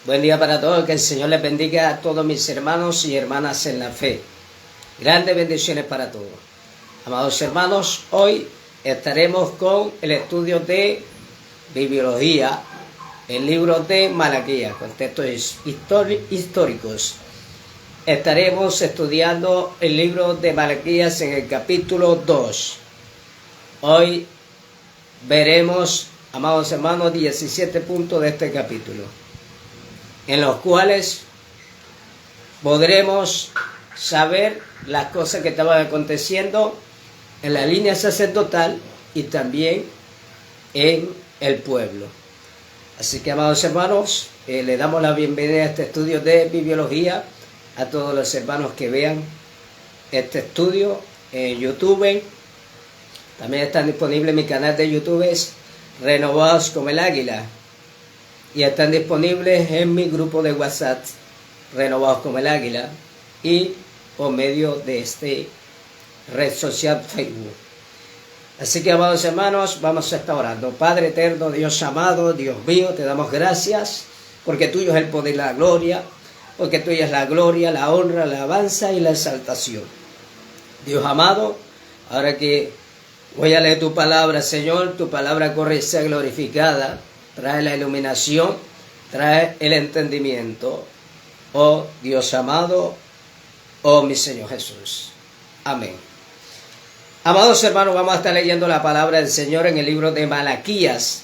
Buen día para todos, que el Señor les bendiga a todos mis hermanos y hermanas en la fe. Grandes bendiciones para todos. Amados hermanos, hoy estaremos con el estudio de bibliología, el libro de Malaquías, contextos históricos. Estaremos estudiando el libro de Malaquías en el capítulo 2. Hoy veremos, amados hermanos, 17 puntos de este capítulo, en los cuales podremos saber las cosas que estaban aconteciendo en la línea sacerdotal y también en el pueblo. Así que, amados hermanos, le damos la bienvenida a este estudio de bibliología a todos los hermanos que vean este estudio en YouTube. También están disponibles en mi canal de YouTube, es Renovados como el Águila. Y están disponibles en mi grupo de WhatsApp, Renovados como el Águila, y por medio de este red social Facebook. Así que, amados hermanos, vamos a estar orando. Padre eterno, Dios amado, Dios mío, te damos gracias, porque tuyo es el poder y la gloria, porque tuya es la gloria, la honra, la alabanza y la exaltación. Dios amado, ahora que voy a leer tu palabra, Señor, tu palabra corre y sea glorificada. Trae la iluminación, trae el entendimiento, oh Dios amado, oh mi Señor Jesús. Amén. Amados hermanos, vamos a estar leyendo la palabra del Señor en el libro de Malaquías,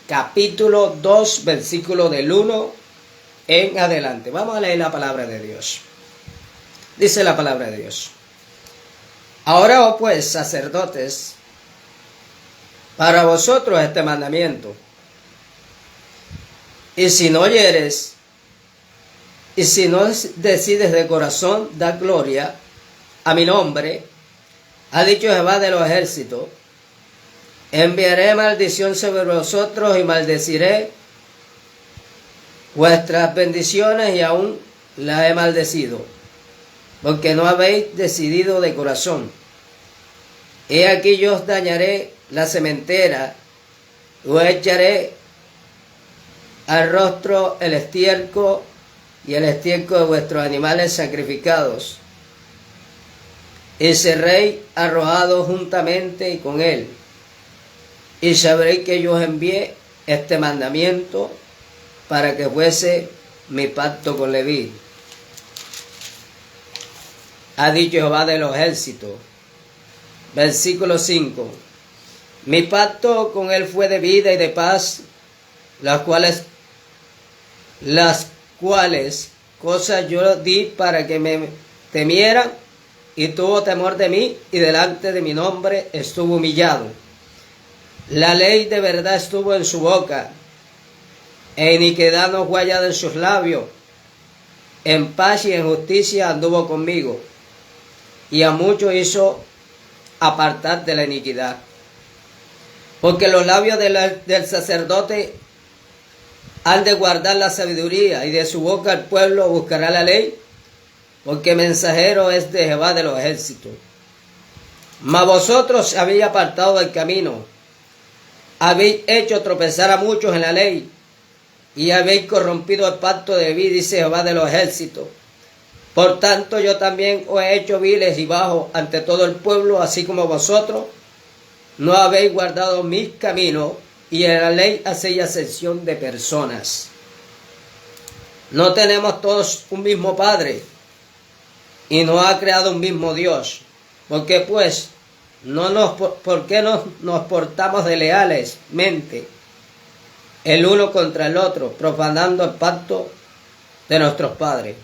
capítulo 2, versículo del 1 en adelante. Vamos a leer la palabra de Dios. Dice la palabra de Dios: Ahora, oh pues, sacerdotes, para vosotros este mandamiento. Y si no oyeres, y si no decides de corazón dar gloria a mi nombre, ha dicho Jehová de los ejércitos, enviaré maldición sobre vosotros y maldeciré vuestras bendiciones y aún las he maldecido, porque no habéis decidido de corazón. He aquí yo os dañaré la sementera, os echaré al rostro el estiércol y el estiércol de vuestros animales sacrificados, y seréis arrojados juntamente y con él, y sabréis que yo os envié este mandamiento para que fuese mi pacto con Leví. Ha dicho Jehová de los ejércitos. Versículo 5. Mi pacto con él fue de vida y de paz, las cuales cosas yo di para que me temieran, y tuvo temor de mí, y delante de mi nombre estuvo humillado. La ley de verdad estuvo en su boca, e iniquidad no fue hallada en sus labios. En paz y en justicia anduvo conmigo, y a muchos hizo apartar de la iniquidad. Porque los labios del sacerdote han de guardar la sabiduría, y de su boca el pueblo buscará la ley, porque mensajero es de Jehová de los ejércitos. Mas vosotros habéis apartado del camino, habéis hecho tropezar a muchos en la ley, y habéis corrompido el pacto de vida, dice Jehová de los ejércitos. Por tanto yo también os he hecho viles y bajos ante todo el pueblo, así como vosotros no habéis guardado mis caminos, y en la ley hacéis acepción de personas. No tenemos todos un mismo Padre, y no ha creado un mismo Dios. ¿Por qué pues por qué nos portamos deslealmente el uno contra el otro, profanando el pacto de nuestros padres?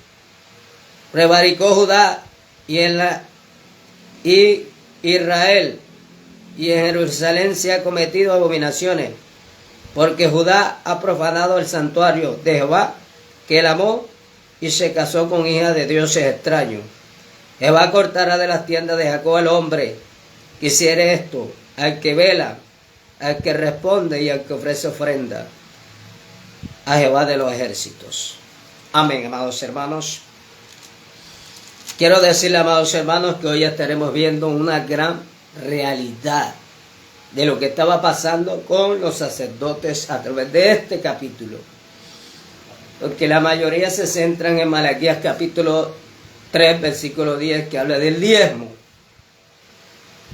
Prevaricó Judá y Israel, y en Jerusalén se ha cometido abominaciones, porque Judá ha profanado el santuario de Jehová, que él amó, y se casó con hijas de dioses extraños. Jehová cortará de las tiendas de Jacob al hombre que hiciere esto, al que vela, al que responde y al que ofrece ofrenda a Jehová de los ejércitos. Amén, amados hermanos. Quiero decirle, amados hermanos, que hoy estaremos viendo una gran realidad de lo que estaba pasando con los sacerdotes a través de este capítulo. porque la mayoría se centran en Malaquías capítulo 3, versículo 10, que habla del diezmo.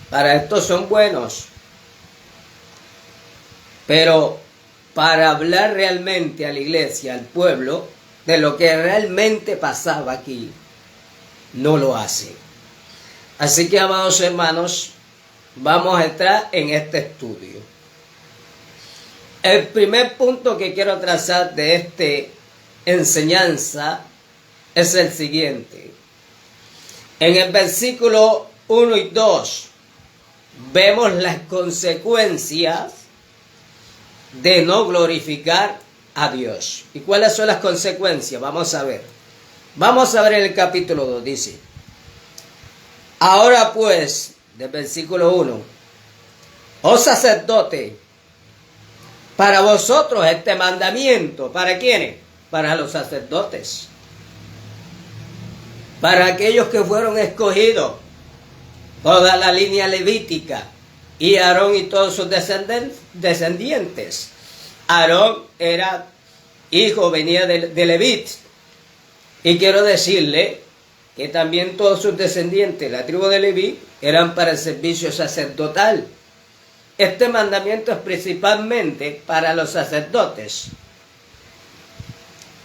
Para esto son buenos, pero para hablar realmente a la iglesia, al pueblo, de lo que realmente pasaba aquí, no lo hace. Así que, amados hermanos, vamos a entrar en este estudio. El primer punto que quiero trazar de esta enseñanza es el siguiente. En el versículo 1 y 2 vemos las consecuencias de no glorificar a Dios. ¿Y cuáles son las consecuencias? Vamos a ver. Vamos a ver en el capítulo 2, dice: ahora pues, del versículo 1, oh sacerdote, para vosotros este mandamiento, ¿para quiénes? Para los sacerdotes, para aquellos que fueron escogidos, toda la línea levítica, y Aarón y todos sus descendientes. Aarón era hijo, venía de Levit, y quiero decirle que también todos sus descendientes, la tribu de Leví, eran para el servicio sacerdotal. Este mandamiento es principalmente para los sacerdotes.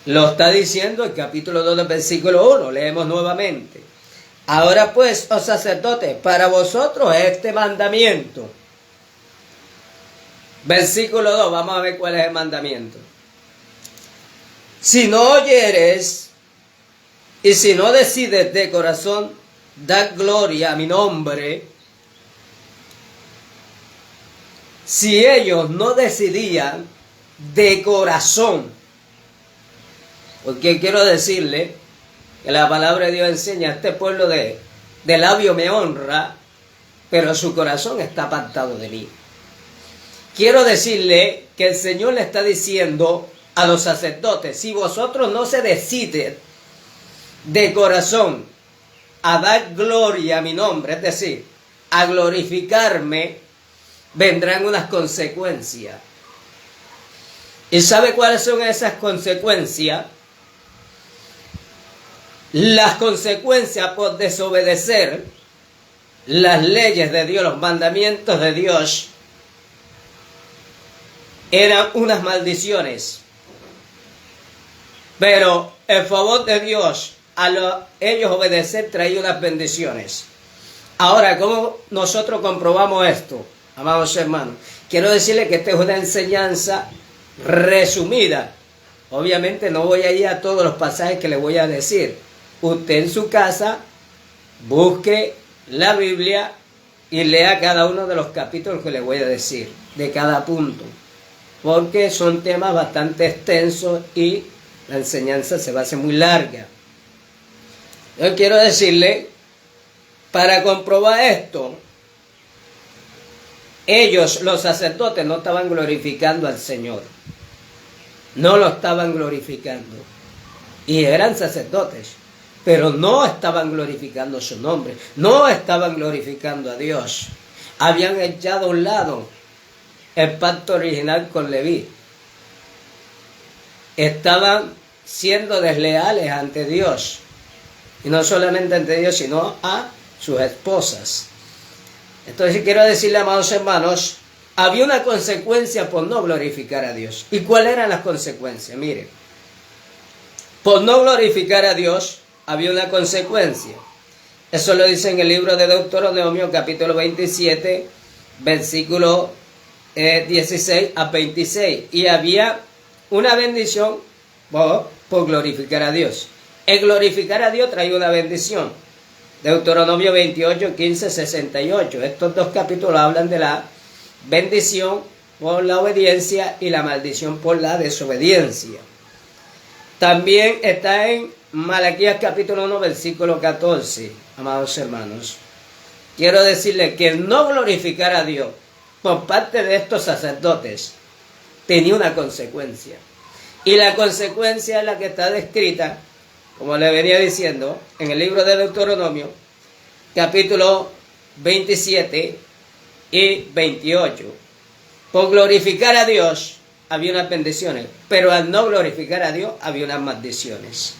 Lo está diciendo el capítulo 2 del versículo 1. Leemos nuevamente. Ahora pues, oh sacerdotes, para vosotros este mandamiento. Versículo 2, vamos a ver cuál es el mandamiento. Si no oyeres y si no decides de corazón dar gloria a mi nombre, si ellos no decidían de corazón, porque quiero decirle que la palabra de Dios enseña, este pueblo de labio me honra, pero su corazón está apartado de mí. Quiero decirle que el Señor le está diciendo a los sacerdotes, si vosotros no se deciden de corazón a dar gloria a mi nombre, es decir, a glorificarme, vendrán unas consecuencias. ¿Y sabe cuáles son esas consecuencias? Las consecuencias por desobedecer las leyes de Dios, los mandamientos de Dios, eran unas maldiciones. Pero el favor de Dios a ellos obedecer traía unas bendiciones. Ahora, ¿cómo nosotros comprobamos esto, amados hermanos? Quiero decirles que esta es una enseñanza resumida. Obviamente no voy a ir a todos los pasajes que les voy a decir. Usted en su casa busque la Biblia y lea cada uno de los capítulos que les voy a decir, de cada punto, porque son temas bastante extensos y la enseñanza se va a hacer muy larga. Yo quiero decirle, para comprobar esto, ellos, los sacerdotes, no estaban glorificando al Señor. No lo estaban glorificando. Y eran sacerdotes, pero no estaban glorificando su nombre. No estaban glorificando a Dios. Habían echado a un lado el pacto original con Leví. Estaban siendo desleales ante Dios. Y no solamente ante Dios, sino a sus esposas. Entonces quiero decirle, amados hermanos, había una consecuencia por no glorificar a Dios. ¿Y cuáles eran las consecuencias? Mire, por no glorificar a Dios había una consecuencia. Eso lo dice en el libro de Deuteronomio, capítulo 27, versículo 16 a 26. Y había una bendición por glorificar a Dios. El glorificar a Dios trae una bendición. Deuteronomio 28, 15, 68. Estos dos capítulos hablan de la bendición por la obediencia y la maldición por la desobediencia. También está en Malaquías capítulo 1, versículo 14, amados hermanos. Quiero decirles que el no glorificar a Dios por parte de estos sacerdotes tenía una consecuencia. Y la consecuencia es la que está descrita, como le venía diciendo, en el libro de Deuteronomio, capítulo 27 y 28. Por glorificar a Dios, había unas bendiciones, pero al no glorificar a Dios había unas maldiciones.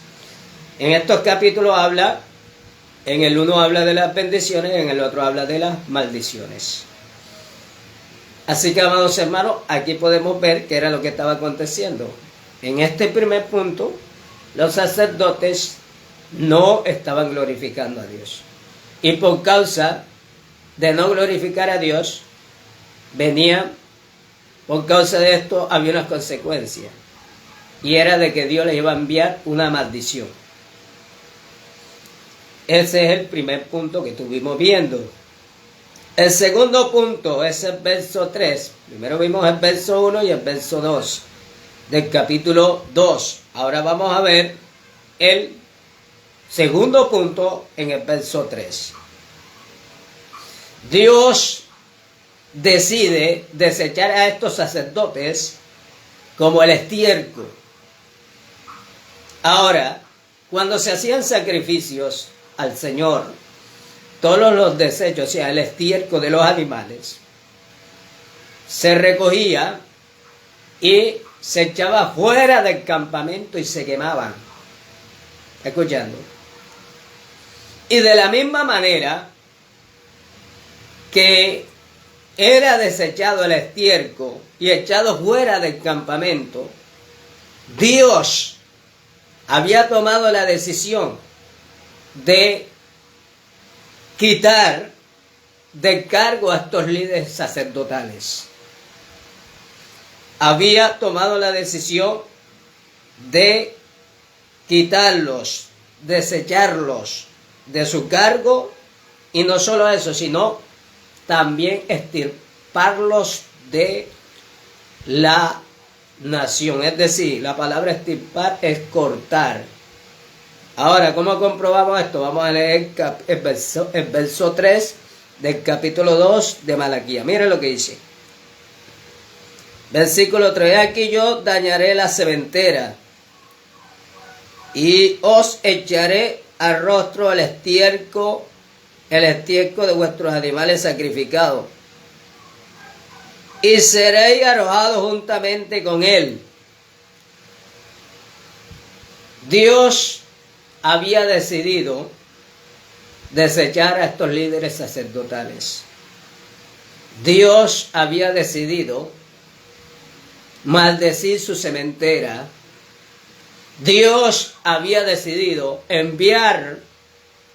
En estos capítulos habla, en el uno habla de las bendiciones, en el otro habla de las maldiciones. Así que, amados hermanos, aquí podemos ver qué era lo que estaba aconteciendo. En este primer punto, los sacerdotes no estaban glorificando a Dios. Y por causa de no glorificar a Dios, por causa de esto había unas consecuencias. Y era de que Dios les iba a enviar una maldición. Ese es el primer punto que estuvimos viendo. El segundo punto es el verso 3. Primero vimos el verso 1 y el verso 2 del capítulo 2. Ahora vamos a ver el segundo punto en el verso 3. Dios decide desechar a estos sacerdotes como el estiércol. Ahora, cuando se hacían sacrificios al Señor, todos los desechos, o sea, el estiércol de los animales, se recogía y se echaba fuera del campamento y se quemaban. Escuchando. Y de la misma manera que era desechado el estiércol y echado fuera del campamento, Dios había tomado la decisión de quitar del cargo a estos líderes sacerdotales. Había tomado la decisión de quitarlos, desecharlos de su cargo, y no solo eso, sino también extirparlos de la nación. Es decir, la palabra extirpar es cortar. Ahora, ¿cómo comprobamos esto? Vamos a leer el verso 3 del capítulo 2 de Malaquías. Miren lo que dice. Versículo 3. Aquí yo dañaré la sementera y os echaré al rostro el estiércol de vuestros animales sacrificados, y seréis arrojados juntamente con él. Dios había decidido desechar a estos líderes sacerdotales. Dios había decidido maldecir su sementera. Dios había decidido enviar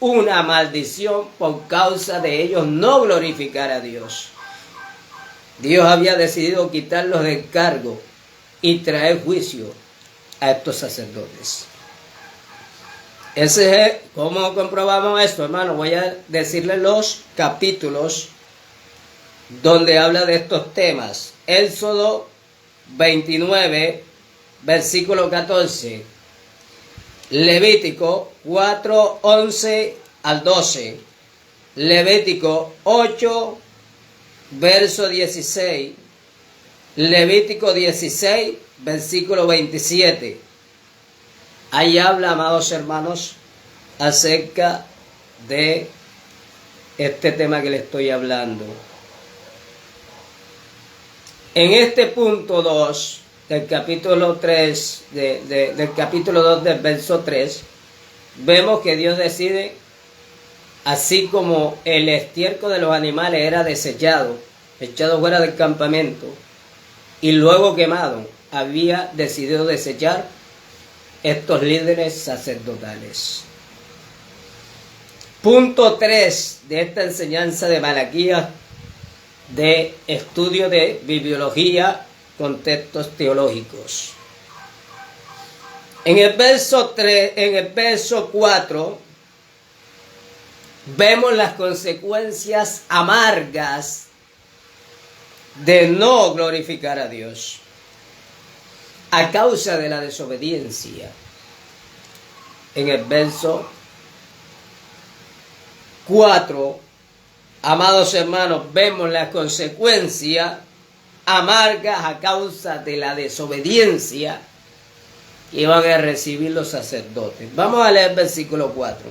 una maldición por causa de ellos no glorificar a Dios. Dios había decidido quitarlos del cargo y traer juicio a estos sacerdotes. ¿Cómo comprobamos esto, hermano? Voy a decirles los capítulos donde habla de estos temas. Éxodo 29, versículo 14. Levítico 4, 11 al 12. Levítico 8, verso 16. Levítico 16, versículo 27. Ahí habla, amados hermanos, acerca de este tema que le estoy hablando. En este punto 2 del capítulo 3, del capítulo 2 del verso 3, vemos que Dios decide, así como el estiércol de los animales era desechado, echado fuera del campamento y luego quemado, había decidido desechar estos líderes sacerdotales. Punto 3 de esta enseñanza de Malaquías, de estudio de bibliología con textos teológicos. En el verso 3, en el verso 4, vemos las consecuencias amargas de no glorificar a Dios a causa de la desobediencia. En el verso 4, amados hermanos, vemos las consecuencias amargas a causa de la desobediencia que iban a recibir los sacerdotes. Vamos a leer el versículo 4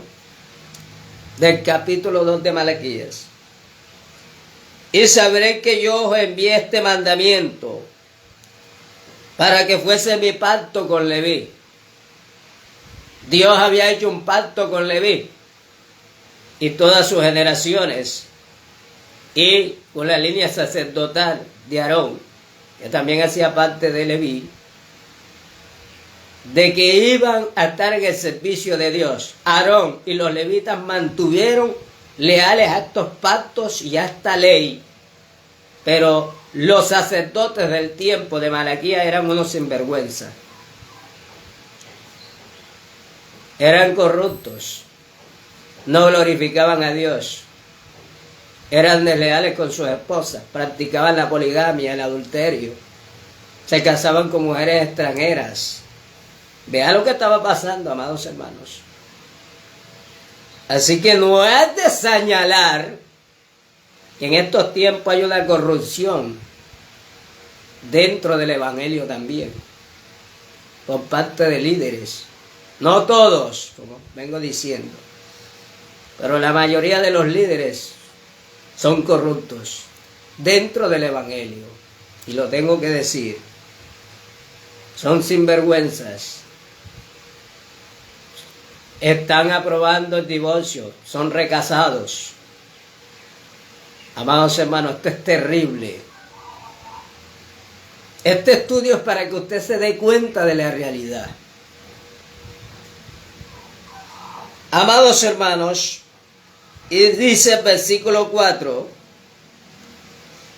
del capítulo 2 de Malaquías. Y sabré que yo os envié este mandamiento, para que fuese mi pacto con Leví. Dios había hecho un pacto con Leví y todas sus generaciones, y con la línea sacerdotal de Aarón, que también hacía parte de Leví, de que iban a estar en el servicio de Dios. Aarón y los levitas mantuvieron leales a estos pactos y a esta ley, pero los sacerdotes del tiempo de Malaquías eran unos sinvergüenza, eran corruptos, no glorificaban a Dios, eran desleales con sus esposas, practicaban la poligamia, el adulterio, se casaban con mujeres extranjeras. Vea lo que estaba pasando, amados hermanos. Así que no es de señalar que en estos tiempos hay una corrupción dentro del evangelio también, por parte de líderes. No todos, como vengo diciendo, pero la mayoría de los líderes son corruptos dentro del evangelio. Y lo tengo que decir. Son sinvergüenzas. Están aprobando el divorcio, son recasados. Amados hermanos, esto es terrible. Este estudio es para que usted se dé cuenta de la realidad. Amados hermanos, y dice el versículo 4,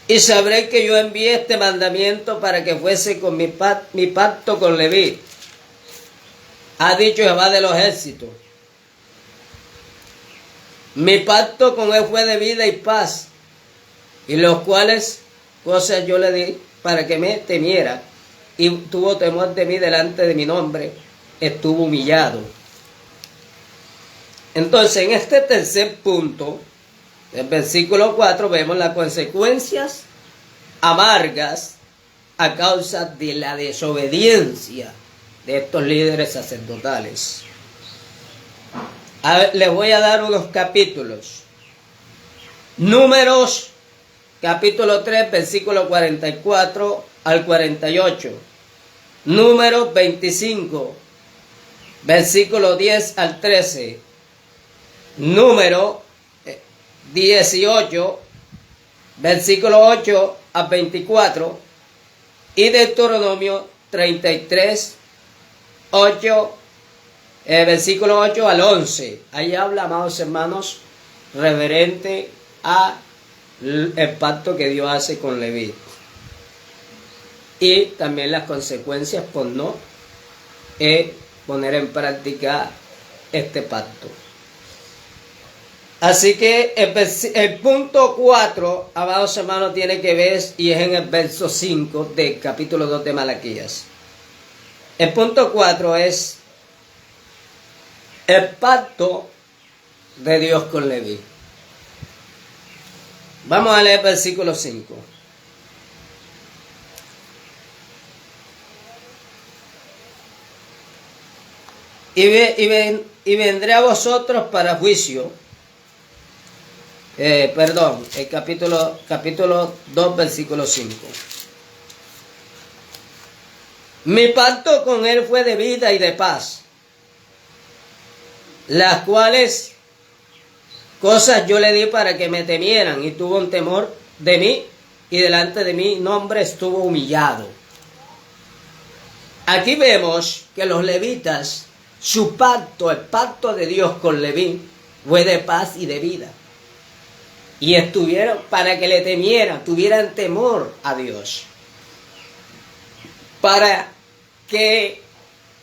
y sabré que yo envié este mandamiento para que fuese con mi pacto con Leví. Ha dicho Jehová de los ejércitos. Mi pacto con él fue de vida y paz, y los cuales cosas yo le di para que me temiera, y tuvo temor de mí delante de mi nombre, estuvo humillado. Entonces, en este tercer punto, el versículo 4, vemos las consecuencias amargas a causa de la desobediencia de estos líderes sacerdotales. A ver, les voy a dar unos capítulos. Números, capítulo 3, versículo 44 al 48. Números 25, versículo 10 al 13. Número 18, versículo 8 a 24. Y Deuteronomio 33, 8, versículo 8 al 11. Ahí habla, amados hermanos, referente a el pacto que Dios hace con Leví. Y también las consecuencias por no poner en práctica este pacto. Así que el punto 4, amados hermanos, tiene que ver, y es en el verso 5 del capítulo 2 de Malaquías. El punto 4 es el pacto de Dios con Leví. Vamos a leer el versículo 5. Y vendré a vosotros para juicio. El capítulo 2, versículo 5. Mi pacto con él fue de vida y de paz, las cuales cosas yo le di para que me temieran, y tuvo un temor de mí, y delante de mi nombre estuvo humillado. Aquí vemos que los levitas, su pacto, el pacto de Dios con Leví, fue de paz y de vida. Y estuvieron para que le temieran, tuvieran temor a Dios. Para que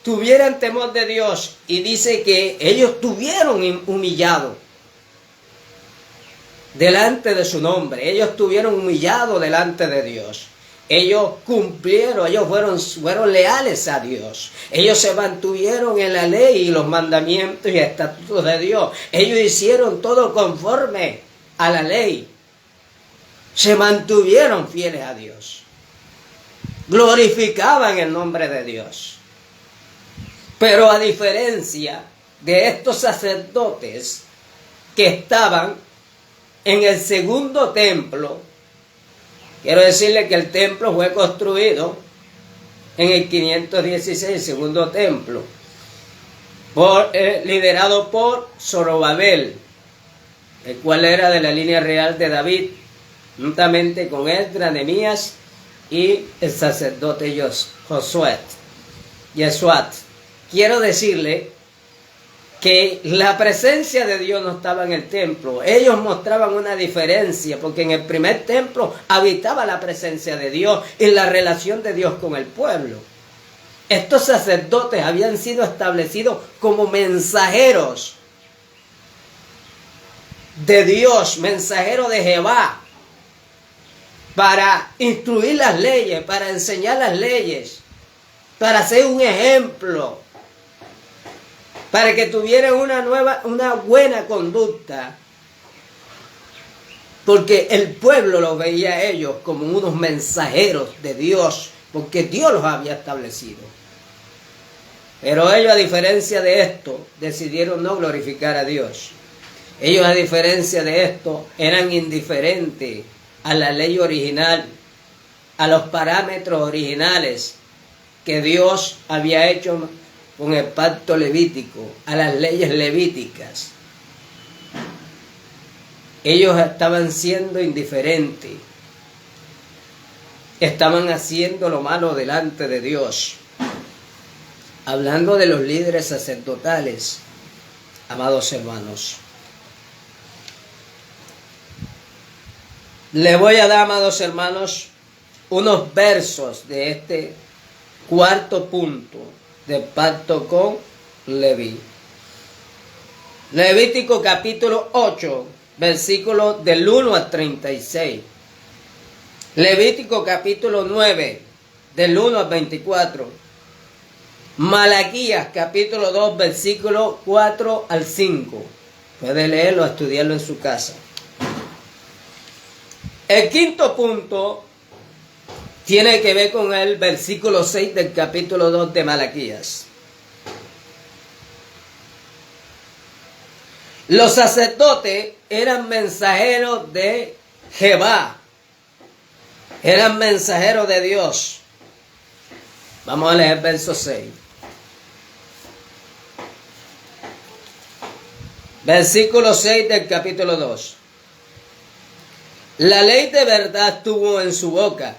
tuvieran temor de Dios. Y dice que ellos estuvieron humillados delante de su nombre. Ellos estuvieron humillados delante de Dios. Ellos cumplieron, ellos fueron leales a Dios. Ellos se mantuvieron en la ley y los mandamientos y estatutos de Dios. Ellos hicieron todo conforme a la ley. Se mantuvieron fieles a Dios. Glorificaban el nombre de Dios. Pero a diferencia de estos sacerdotes que estaban en el segundo templo, quiero decirle que el templo fue construido en el 516, el segundo templo, liderado por Zorobabel, el cual era de la línea real de David, juntamente con Esdras, Nehemías y el sacerdote Josué. Quiero decirle que la presencia de Dios no estaba en el templo. Ellos mostraban una diferencia, porque en el primer templo habitaba la presencia de Dios y la relación de Dios con el pueblo. Estos sacerdotes habían sido establecidos como mensajeros de Dios, mensajeros de Jehová, para instruir las leyes, para enseñar las leyes, para ser un ejemplo, para que tuvieran una buena conducta, porque el pueblo los veía a ellos como unos mensajeros de Dios, porque Dios los había establecido. Pero ellos, a diferencia de esto, decidieron no glorificar a Dios. Ellos, a diferencia de esto, eran indiferentes a la ley original, a los parámetros originales que Dios había hecho con el pacto levítico, a las leyes levíticas. Ellos estaban siendo indiferentes, estaban haciendo lo malo delante de Dios. Hablando de los líderes sacerdotales, amados hermanos, les voy a dar, amados hermanos, unos versos de este cuarto punto del pacto con Leví. Levítico capítulo 8, versículos del 1 al 36. Levítico capítulo 9, del 1 al 24. Malaquías capítulo 2, versículo 4 al 5. Puede leerlo, estudiarlo en su casa. El quinto punto tiene que ver con el versículo 6 del capítulo 2 de Malaquías. Los sacerdotes eran mensajeros de Jehová, eran mensajeros de Dios. Vamos a leer el verso 6. Versículo 6 del capítulo 2. La ley de verdad estuvo en su boca,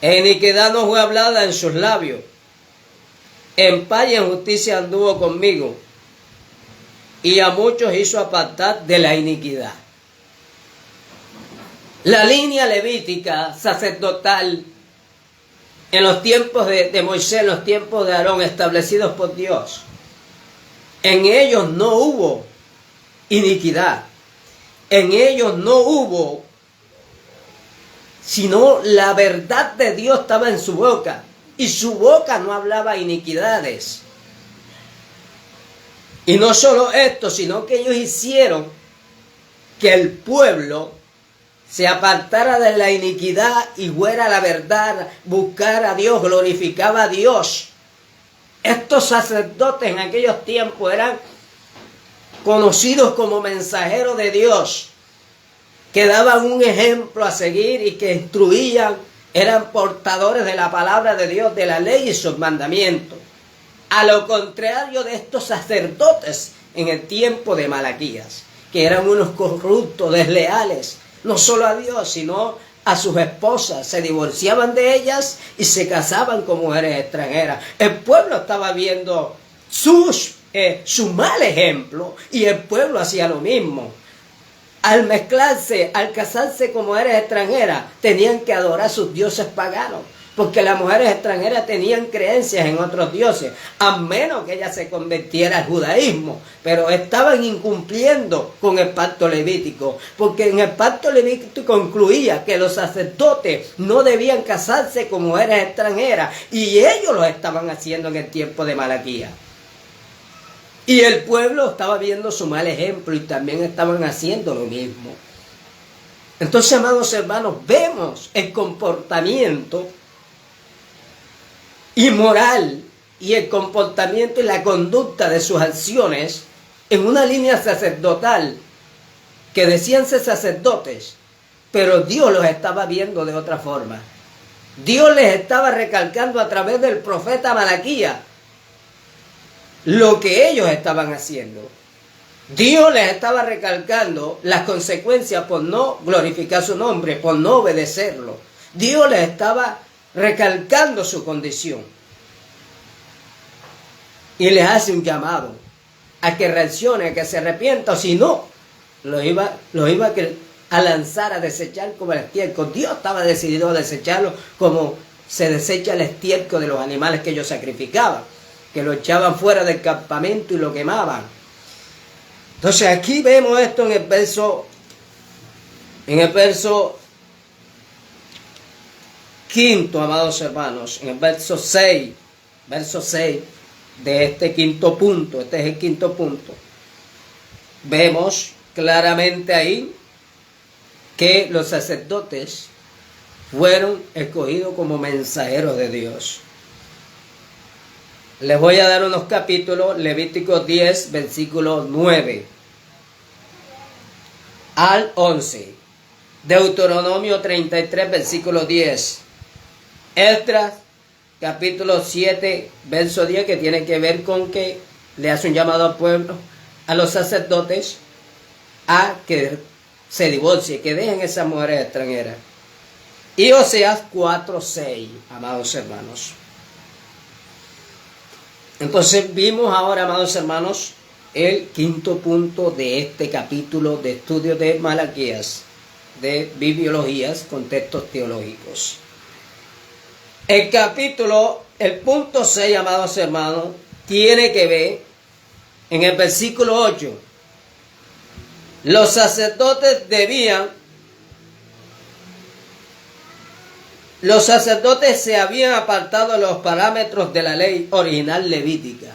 e iniquidad no fue hablada en sus labios. En paz y en justicia anduvo conmigo, y a muchos hizo apartar de la iniquidad. La línea levítica sacerdotal en los tiempos de Moisés, en los tiempos de Aarón, establecidos por Dios, en ellos no hubo iniquidad, en ellos no hubo, sino la verdad de Dios estaba en su boca, y su boca no hablaba iniquidades. Y no solo esto, sino que ellos hicieron que el pueblo se apartara de la iniquidad y fuera la verdad, buscara a Dios, glorificaba a Dios. Estos sacerdotes en aquellos tiempos eran conocidos como mensajeros de Dios, que daban un ejemplo a seguir y que instruían, eran portadores de la palabra de Dios, de la ley y sus mandamientos. A lo contrario de estos sacerdotes en el tiempo de Malaquías, que eran unos corruptos, desleales, no solo a Dios, sino a sus esposas, se divorciaban de ellas y se casaban con mujeres extranjeras. El pueblo estaba viendo su mal ejemplo y el pueblo hacía lo mismo. Al mezclarse, al casarse con mujeres extranjeras, tenían que adorar a sus dioses paganos, porque las mujeres extranjeras tenían creencias en otros dioses, a menos que ella se convirtiera al judaísmo, pero estaban incumpliendo con el pacto levítico, porque en el pacto levítico incluía que los sacerdotes no debían casarse con mujeres extranjeras, y ellos lo estaban haciendo en el tiempo de Malaquías. Y el pueblo estaba viendo su mal ejemplo y también estaban haciendo lo mismo. Entonces, amados hermanos, vemos el comportamiento inmoral y el comportamiento y la conducta de sus acciones en una línea sacerdotal que decían ser sacerdotes, pero Dios los estaba viendo de otra forma. Dios les estaba recalcando a través del profeta Malaquías lo que ellos estaban haciendo. Dios les estaba recalcando las consecuencias por no glorificar su nombre, por no obedecerlo. Dios les estaba recalcando su condición. Y les hace un llamado a que reaccione, a que se arrepienta, o si no, los iba a lanzar, a desechar como el estiércol. Dios estaba decidido a desecharlo como se desecha el estiércol de los animales que ellos sacrificaban, que lo echaban fuera del campamento y lo quemaban. Entonces aquí vemos esto en el verso quinto, amados hermanos, en el verso 6 de este quinto punto. Este es el quinto punto. Vemos claramente ahí que los sacerdotes fueron escogidos como mensajeros de Dios. Les voy a dar unos capítulos. Levítico 10, versículo 9 al 11. Deuteronomio 33, versículo 10. Esdras, capítulo 7, verso 10, que tiene que ver con que le hace un llamado al pueblo, a los sacerdotes, a que se divorcie, que dejen esas mujeres extranjeras. Y Oseas 4, 6, amados hermanos. Entonces vimos ahora, amados hermanos, el quinto punto de este capítulo de estudio de Malaquías, de bibliologías con textos teológicos. El punto 6, amados hermanos, tiene que ver en el versículo 8. Los sacerdotes se habían apartado de los parámetros de la ley original levítica.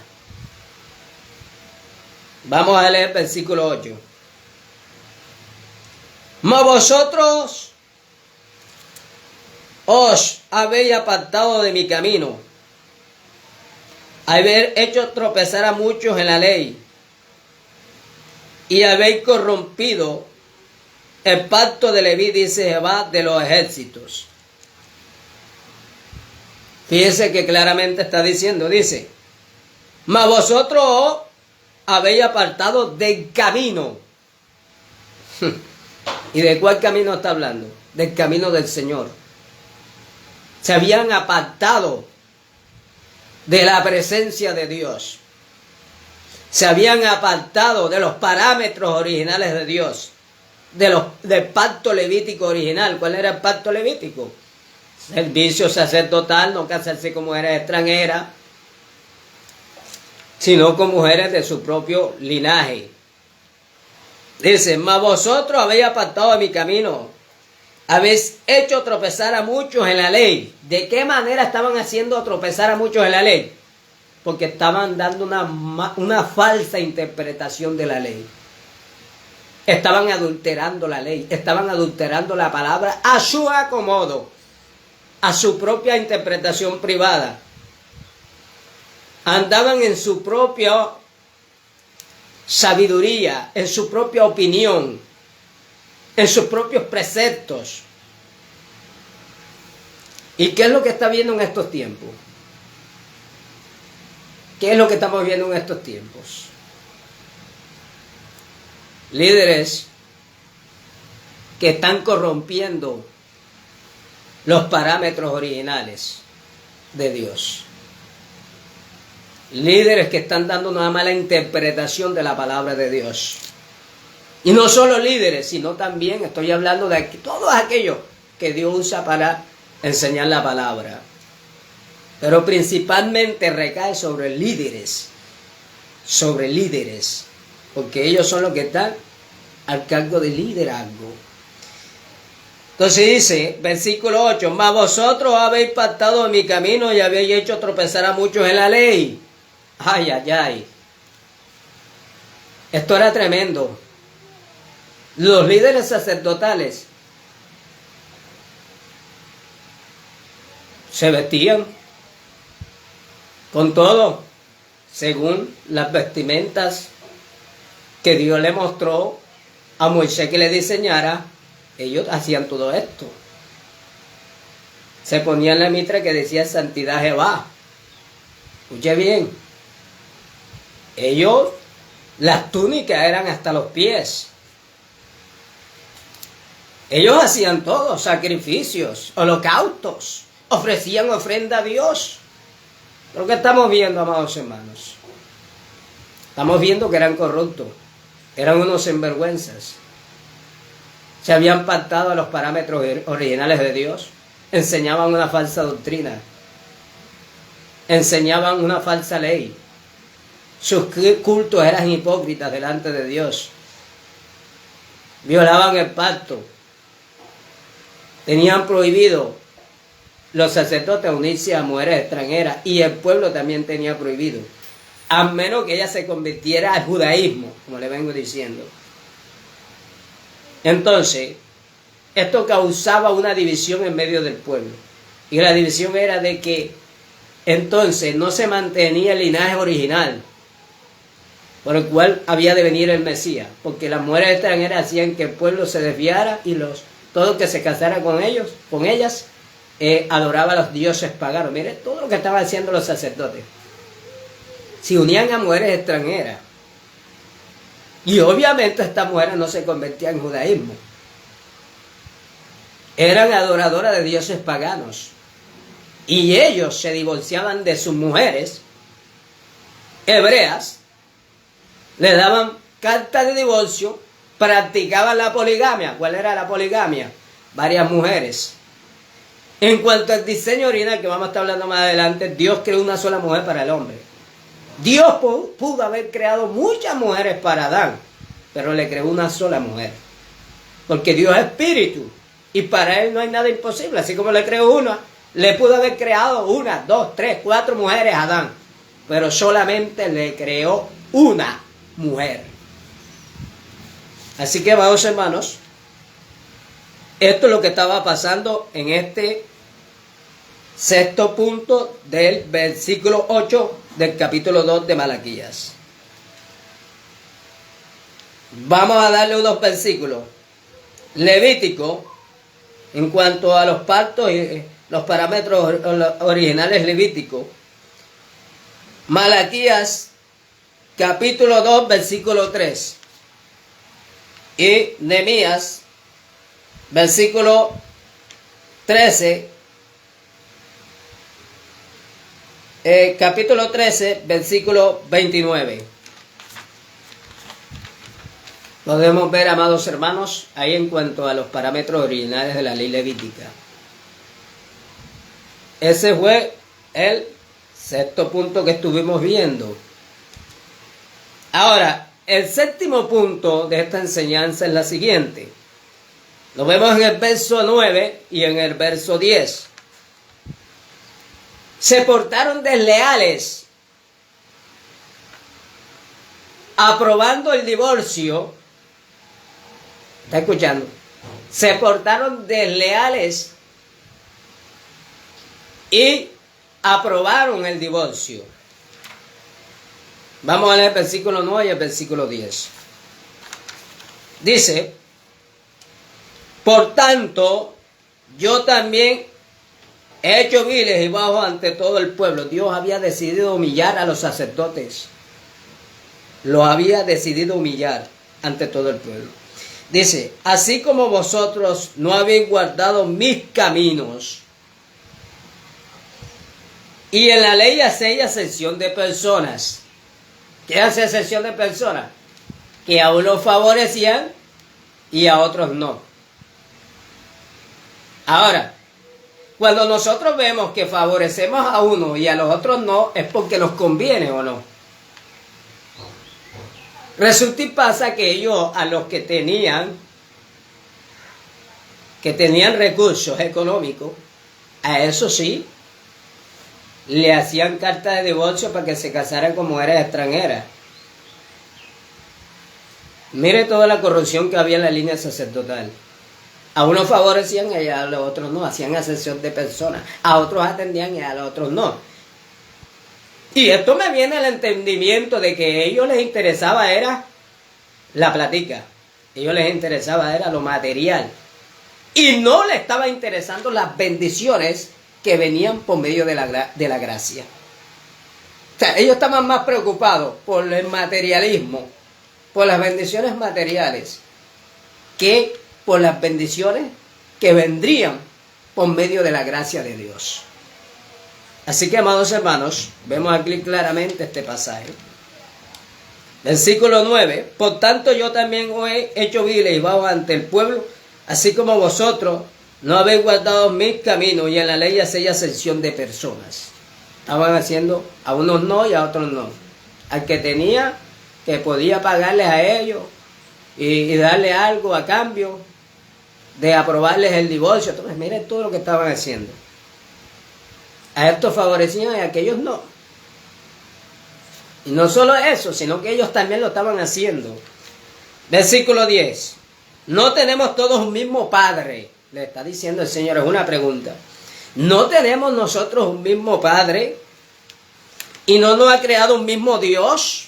Vamos a leer el versículo 8. Mas vosotros os habéis apartado de mi camino, habéis hecho tropezar a muchos en la ley, y habéis corrompido el pacto de Leví, dice Jehová de los ejércitos. Fíjense que claramente está diciendo, dice, mas vosotros os habéis apartado del camino. ¿Y de cuál camino está hablando? Del camino del Señor. Se habían apartado de la presencia de Dios. Se habían apartado de los parámetros originales de Dios, del pacto levítico original. ¿Cuál era el pacto levítico? Servicio sacerdotal, no casarse con mujeres extranjeras, sino con mujeres de su propio linaje. Dice, mas vosotros habéis apartado de mi camino, habéis hecho tropezar a muchos en la ley. ¿De qué manera estaban haciendo tropezar a muchos en la ley? Porque estaban dando una falsa interpretación de la ley. Estaban adulterando la ley, estaban adulterando la palabra a su acomodo, a su propia interpretación privada. Andaban en su propia sabiduría, en su propia opinión, en sus propios preceptos. ¿Y qué es lo que está viendo en estos tiempos? ¿Qué es lo que estamos viendo en estos tiempos? Líderes que están corrompiendo los parámetros originales de Dios. Líderes que están dando una mala interpretación de la palabra de Dios. Y no solo líderes, sino también estoy hablando de todos aquellos que Dios usa para enseñar la palabra. Pero principalmente recae sobre líderes, porque ellos son los que están al cargo de liderazgo. Entonces dice, versículo 8, mas vosotros habéis pactado en mi camino y habéis hecho tropezar a muchos en la ley. Ay, ay, ay. Esto era tremendo. Los líderes sacerdotales se vestían con todo, según las vestimentas que Dios le mostró a Moisés que le diseñara. Ellos hacían todo esto. se ponían la mitra que decía santidad Jehová. Escuche bien. Ellos, las túnicas eran hasta los pies. Ellos hacían todo, sacrificios, holocaustos, ofrecían ofrenda a Dios. Lo que estamos viendo, amados hermanos, estamos viendo que eran corruptos, eran unos sinvergüenzas. Se habían apartado a los parámetros originales de Dios, enseñaban una falsa doctrina, enseñaban una falsa ley. Sus cultos eran hipócritas delante de Dios, violaban el pacto. Tenían prohibido los sacerdotes unirse a mujeres extranjeras y el pueblo también tenía prohibido, a menos que ella se convirtiera al judaísmo, como le vengo diciendo. Entonces, esto causaba una división en medio del pueblo. Y la división era de que entonces no se mantenía el linaje original por el cual había de venir el Mesías, porque las mujeres extranjeras hacían que el pueblo se desviara y todo que se casara con ellas, adoraba a los dioses paganos. Mire todo lo que estaban haciendo los sacerdotes. Se unían a mujeres extranjeras. Y obviamente estas mujeres no se convertían en judaísmo. Eran adoradoras de dioses paganos. Y ellos se divorciaban de sus mujeres hebreas, le daban carta de divorcio, practicaban la poligamia. ¿Cuál era la poligamia? Varias mujeres. En cuanto al diseño original, que vamos a estar hablando más adelante, Dios creó una sola mujer para el hombre. Dios pudo haber creado muchas mujeres para Adán, pero le creó una sola mujer. Porque Dios es espíritu y para él no hay nada imposible. Así como le creó una, le pudo haber creado 1, 2, 3, 4 mujeres a Adán, pero solamente le creó una mujer. Así que, amados hermanos, esto es lo que estaba pasando en este sexto punto del versículo 8 del capítulo 2 de Malaquías. Vamos a darle unos versículos. Levítico, en cuanto a los pactos y los parámetros originales levíticos. Malaquías, capítulo 2, versículo 3. Y Nehemías, versículo 13. Capítulo 13, versículo 29. Podemos ver, amados hermanos, ahí en cuanto a los parámetros originales de la ley levítica. Ese fue el sexto punto que estuvimos viendo. Ahora, el séptimo punto de esta enseñanza es la siguiente. Lo vemos en el verso 9 y en el verso 10. Se portaron desleales, aprobando el divorcio. ¿Está escuchando? Se portaron desleales y aprobaron el divorcio. Vamos a leer el versículo 9 y el versículo 10. Dice: por tanto, yo también he hecho viles y bajos ante todo el pueblo. Dios había decidido humillar a los sacerdotes. Los había decidido humillar ante todo el pueblo. Dice: así como vosotros no habéis guardado mis caminos, y en la ley hacéis acepción de personas. ¿Qué hace acepción de personas? Que a unos favorecían y a otros no. Ahora, cuando nosotros vemos que favorecemos a uno y a los otros no, es porque nos conviene o no. Resulta y pasa que ellos, a los que tenían recursos económicos, a eso sí, le hacían carta de divorcio para que se casaran con mujeres extranjeras. Mire toda la corrupción que había en la línea sacerdotal. A unos favorecían y a los otros no, hacían acepción de personas. A otros atendían y a los otros no. Y esto me viene al entendimiento de que a ellos les interesaba era la platica. A ellos les interesaba era lo material. Y no les estaba interesando las bendiciones que venían por medio de la gracia. O sea, ellos estaban más preocupados por el materialismo, por las bendiciones materiales, que por las bendiciones que vendrían por medio de la gracia de Dios. Así que, amados hermanos, vemos aquí claramente este pasaje. Versículo 9. Por tanto, yo también os he hecho viles y bajo ante el pueblo, así como vosotros no habéis guardado mis caminos, y en la ley hacéis ascensión de personas. Estaban haciendo a unos no y a otros no. Al que tenía, que podía pagarles a ellos y darle algo a cambio de aprobarles el divorcio. Entonces, miren todo lo que estaban haciendo. A estos favorecían y a aquellos no. Y no solo eso, sino que ellos también lo estaban haciendo. Versículo 10. No tenemos todos un mismo Padre. Le está diciendo el Señor, es una pregunta. ¿No tenemos nosotros un mismo Padre? ¿Y no nos ha creado un mismo Dios?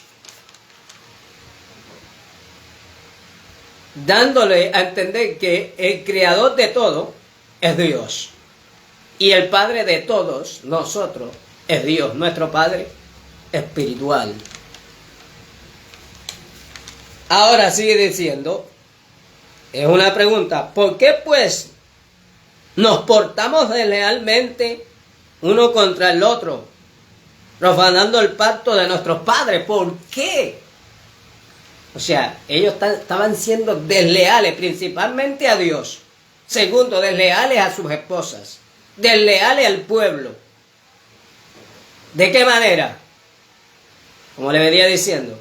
Dándole a entender que el creador de todo es Dios. Y el Padre de todos nosotros es Dios, nuestro Padre espiritual. Ahora sigue diciendo, es una pregunta, ¿por qué pues nos portamos deslealmente uno contra el otro, profanando el pacto de nuestros padres? ¿Por qué? O sea, ellos estaban siendo desleales principalmente a Dios. Segundo, desleales a sus esposas. Desleales al pueblo. ¿De qué manera? Como le venía diciendo,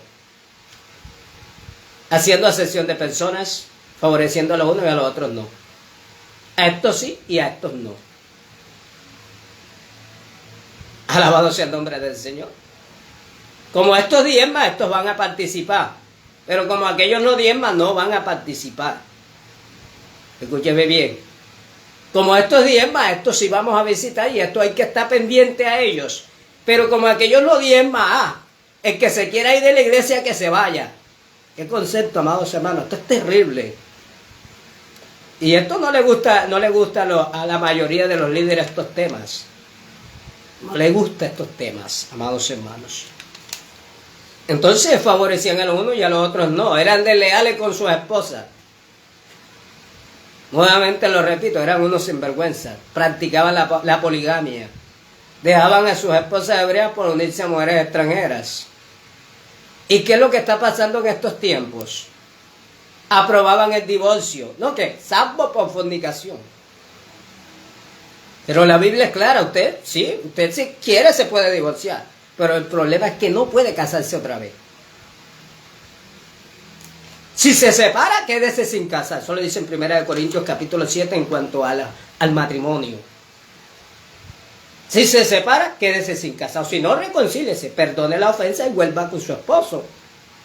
haciendo ascensión de personas, favoreciendo a los unos y a los otros no. A estos sí y a estos no. Alabado sea el nombre del Señor. Como estos diezman, estos van a participar. Pero como aquellos no diezman, no van a participar. Escúcheme bien. Como estos diezman, estos sí vamos a visitar y esto hay que estar pendiente a ellos. Pero como aquellos no diezman, el que se quiera ir de la iglesia que se vaya. ¿Qué concepto, amados hermanos? Esto es terrible. Y esto no le gusta a la mayoría de los líderes estos temas. No le gusta estos temas, amados hermanos. Entonces favorecían a los unos y a los otros no. Eran desleales con sus esposas. Nuevamente lo repito, eran unos sinvergüenzas. Practicaban la poligamia. Dejaban a sus esposas hebreas por unirse a mujeres extranjeras. ¿Y qué es lo que está pasando en estos tiempos? Aprobaban el divorcio. ¿No qué? Salvo por fornicación. Pero la Biblia es clara. Usted si quiere se puede divorciar. Pero el problema es que no puede casarse otra vez. Si se separa, quédese sin casar. Eso lo dice en 1 Corintios capítulo 7 en cuanto al matrimonio. Si se separa, quédese sin casar. O si no, reconcíliese, perdone la ofensa y vuelva con su esposo.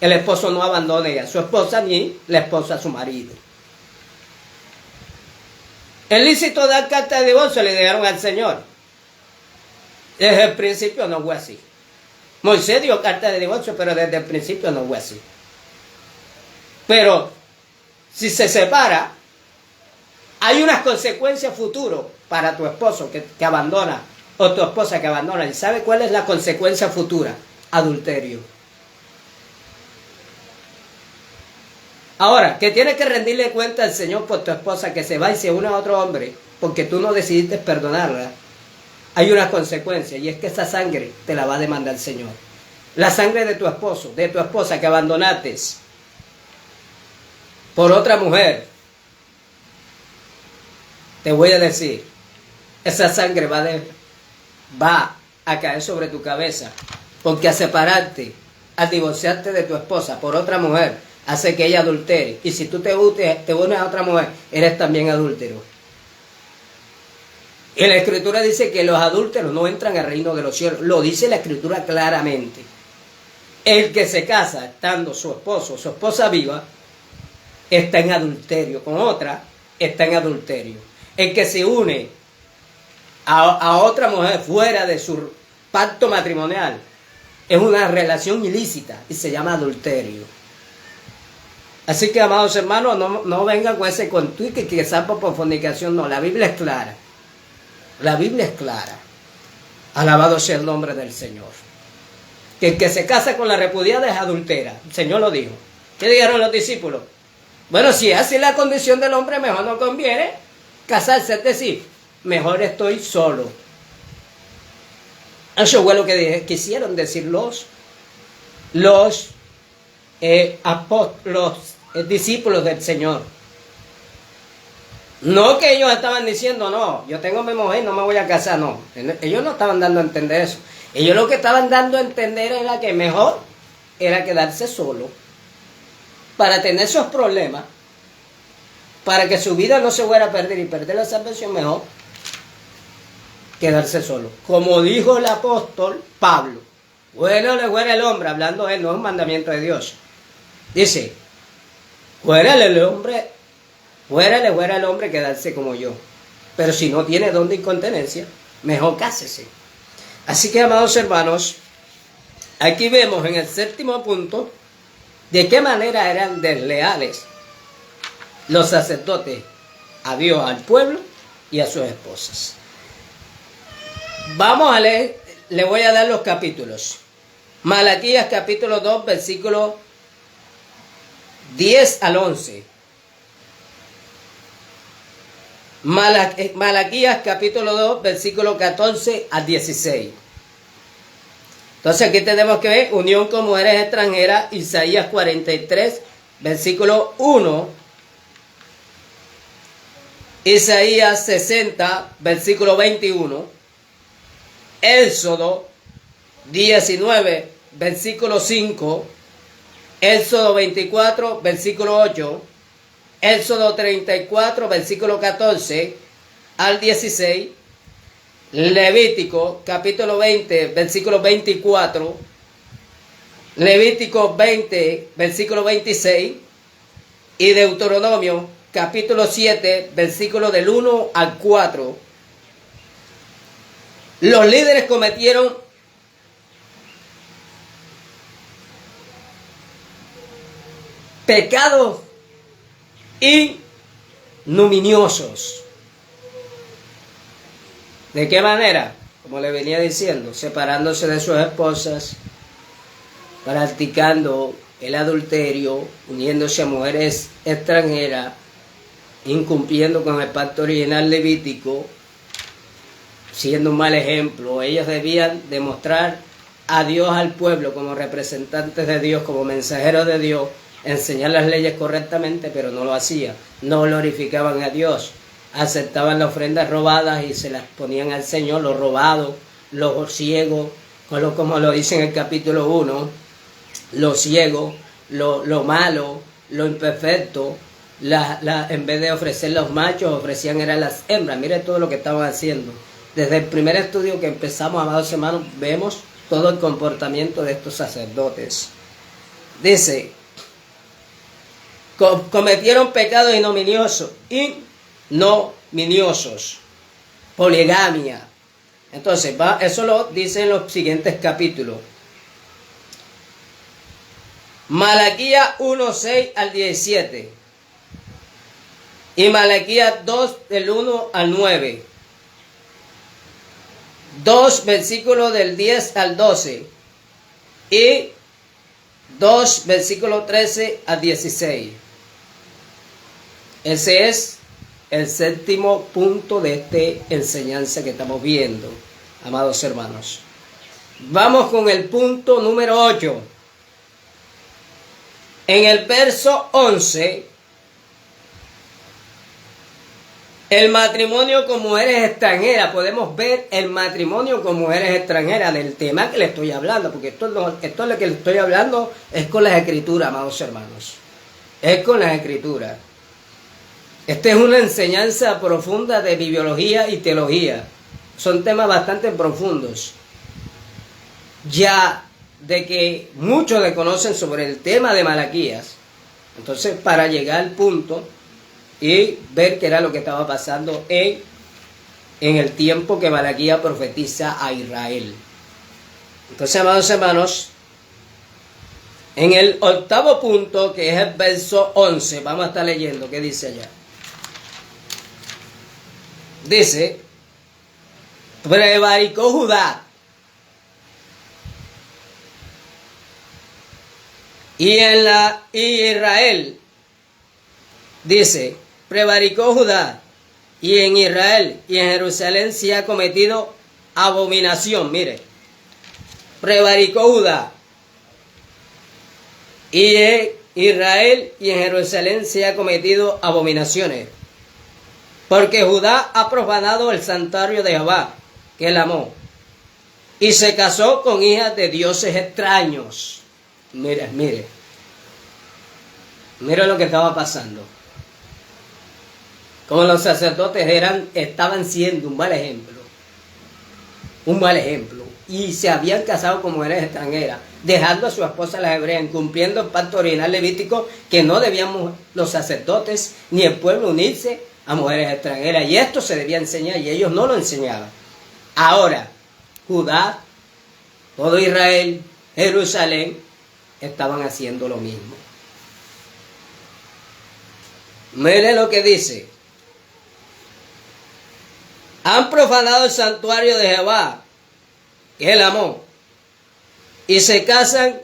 El esposo no abandone a su esposa ni la esposa a su marido. El lícito de dar carta de divorcio le dieron al Señor. Desde el principio no fue así. Moisés dio carta de divorcio, pero desde el principio no fue así. Pero si se separa, hay unas consecuencias futuras para tu esposo que abandona o tu esposa que abandona. ¿Y sabe cuál es la consecuencia futura? Adulterio. Ahora, que tienes que rendirle cuenta al Señor por tu esposa que se va y se une a otro hombre porque tú no decidiste perdonarla. Hay unas consecuencias y es que esa sangre te la va a demandar el Señor. La sangre de tu esposo, de tu esposa que abandonaste por otra mujer, te voy a decir, esa sangre va a caer sobre tu cabeza, porque al separarte, al divorciarte de tu esposa por otra mujer, hace que ella adultere, y si tú te unes a otra mujer, eres también adúltero. Y la Escritura dice que los adúlteros no entran al reino de los cielos, lo dice la Escritura claramente. El que se casa estando su esposo o su esposa viva, está en adulterio con otra, está en adulterio. El que se une a otra mujer fuera de su pacto matrimonial es una relación ilícita y se llama adulterio. Así que, amados hermanos, no vengan con ese contuique que salvo por fornicación. No, la Biblia es clara. La Biblia es clara. Alabado sea el nombre del Señor. Que el que se casa con la repudiada es adultera. El Señor lo dijo. ¿Qué dijeron los discípulos? Bueno, si es así la condición del hombre, mejor no conviene casarse. Es decir, mejor estoy solo. Eso fue lo que quisieron decir los discípulos del Señor. No que ellos estaban diciendo, no, yo tengo mi mujer, no me voy a casar, no. Ellos no estaban dando a entender eso. Ellos lo que estaban dando a entender era que mejor era quedarse solo para tener esos problemas, para que su vida no se fuera a perder y perder la salvación, mejor quedarse solo. Como dijo el apóstol Pablo, bueno le fuera el hombre, hablando él, no es un mandamiento de Dios. Dice, fuera el hombre quedarse como yo. Pero si no tiene don de incontinencia, mejor cásese. Así que, amados hermanos, aquí vemos en el séptimo punto de qué manera eran desleales los sacerdotes a Dios, al pueblo y a sus esposas. Vamos a leer, le voy a dar los capítulos. Malaquías capítulo 2, versículos 10 al 11. Malaquías capítulo 2, versículo 14 al 16. Entonces aquí tenemos que ver unión con mujeres extranjeras, Isaías 43, versículo 1. Isaías 60, versículo 21. Éxodo 19, versículo 5. Éxodo 24, versículo 8. Éxodo 34, versículo 14 al 16. Levítico, capítulo 20, versículo 24. Levítico 20, versículo 26. Y Deuteronomio, capítulo 7, versículo del 1 al 4. Los líderes cometieron pecados ignominiosos. ¿De qué manera? Como le venía diciendo, separándose de sus esposas, practicando el adulterio, uniéndose a mujeres extranjeras, incumpliendo con el pacto original levítico, siendo un mal ejemplo. Ellos debían demostrar a Dios al pueblo como representantes de Dios, como mensajeros de Dios, enseñar las leyes correctamente, pero no lo hacían, no glorificaban a Dios, aceptaban las ofrendas robadas y se las ponían al Señor, lo robado, lo ciego, como lo dice en el capítulo 1, lo ciego, lo malo, lo imperfecto, en vez de ofrecer los machos, ofrecían eran las hembras. Mire todo lo que estaban haciendo. Desde el primer estudio que empezamos, amados hermanos, vemos todo el comportamiento de estos sacerdotes. Dice, cometieron pecados ignominiosos, poligamia. Entonces, eso lo dice en los siguientes capítulos. Malaquías 1, 6 al 17. Y Malaquías 2, del 1 al 9. 2 versículos del 10 al 12. Y 2 versículos 13 al 16. Ese es el séptimo punto de esta enseñanza que estamos viendo, amados hermanos. Vamos con el punto número 8. En el verso 11, el matrimonio con mujeres extranjeras. Podemos ver el matrimonio con mujeres extranjeras del tema que le estoy hablando, porque esto es lo que le estoy hablando, es con las escrituras, amados hermanos. Es con las escrituras. Esta es una enseñanza profunda de biología y teología. Son temas bastante profundos. Ya de que muchos desconocen sobre el tema de Malaquías. Entonces, para llegar al punto y ver qué era lo que estaba pasando en el tiempo que Malaquías profetiza a Israel. Entonces, amados hermanos, en el octavo punto, que es el verso 11, vamos a estar leyendo, ¿qué dice allá? Dice, prevaricó Judá. Y Israel, dice, prevaricó Judá, y en Israel y en Jerusalén se ha cometido abominación. Mire, prevaricó Judá, y en Israel y en Jerusalén se ha cometido abominaciones, porque Judá ha profanado el santuario de Jehová, que él amó, y se casó con hijas de dioses extraños. Mire lo que estaba pasando. Como los sacerdotes estaban siendo un mal ejemplo, y se habían casado con mujeres extranjeras, dejando a su esposa las hebreas, incumpliendo el pacto original levítico, que no debíamos los sacerdotes ni el pueblo unirse a mujeres extranjeras, y esto se debía enseñar, y ellos no lo enseñaban. Ahora, Judá, todo Israel, Jerusalén, estaban haciendo lo mismo. Mire lo que dice: han profanado el santuario de Jehová, que él amó, y se casan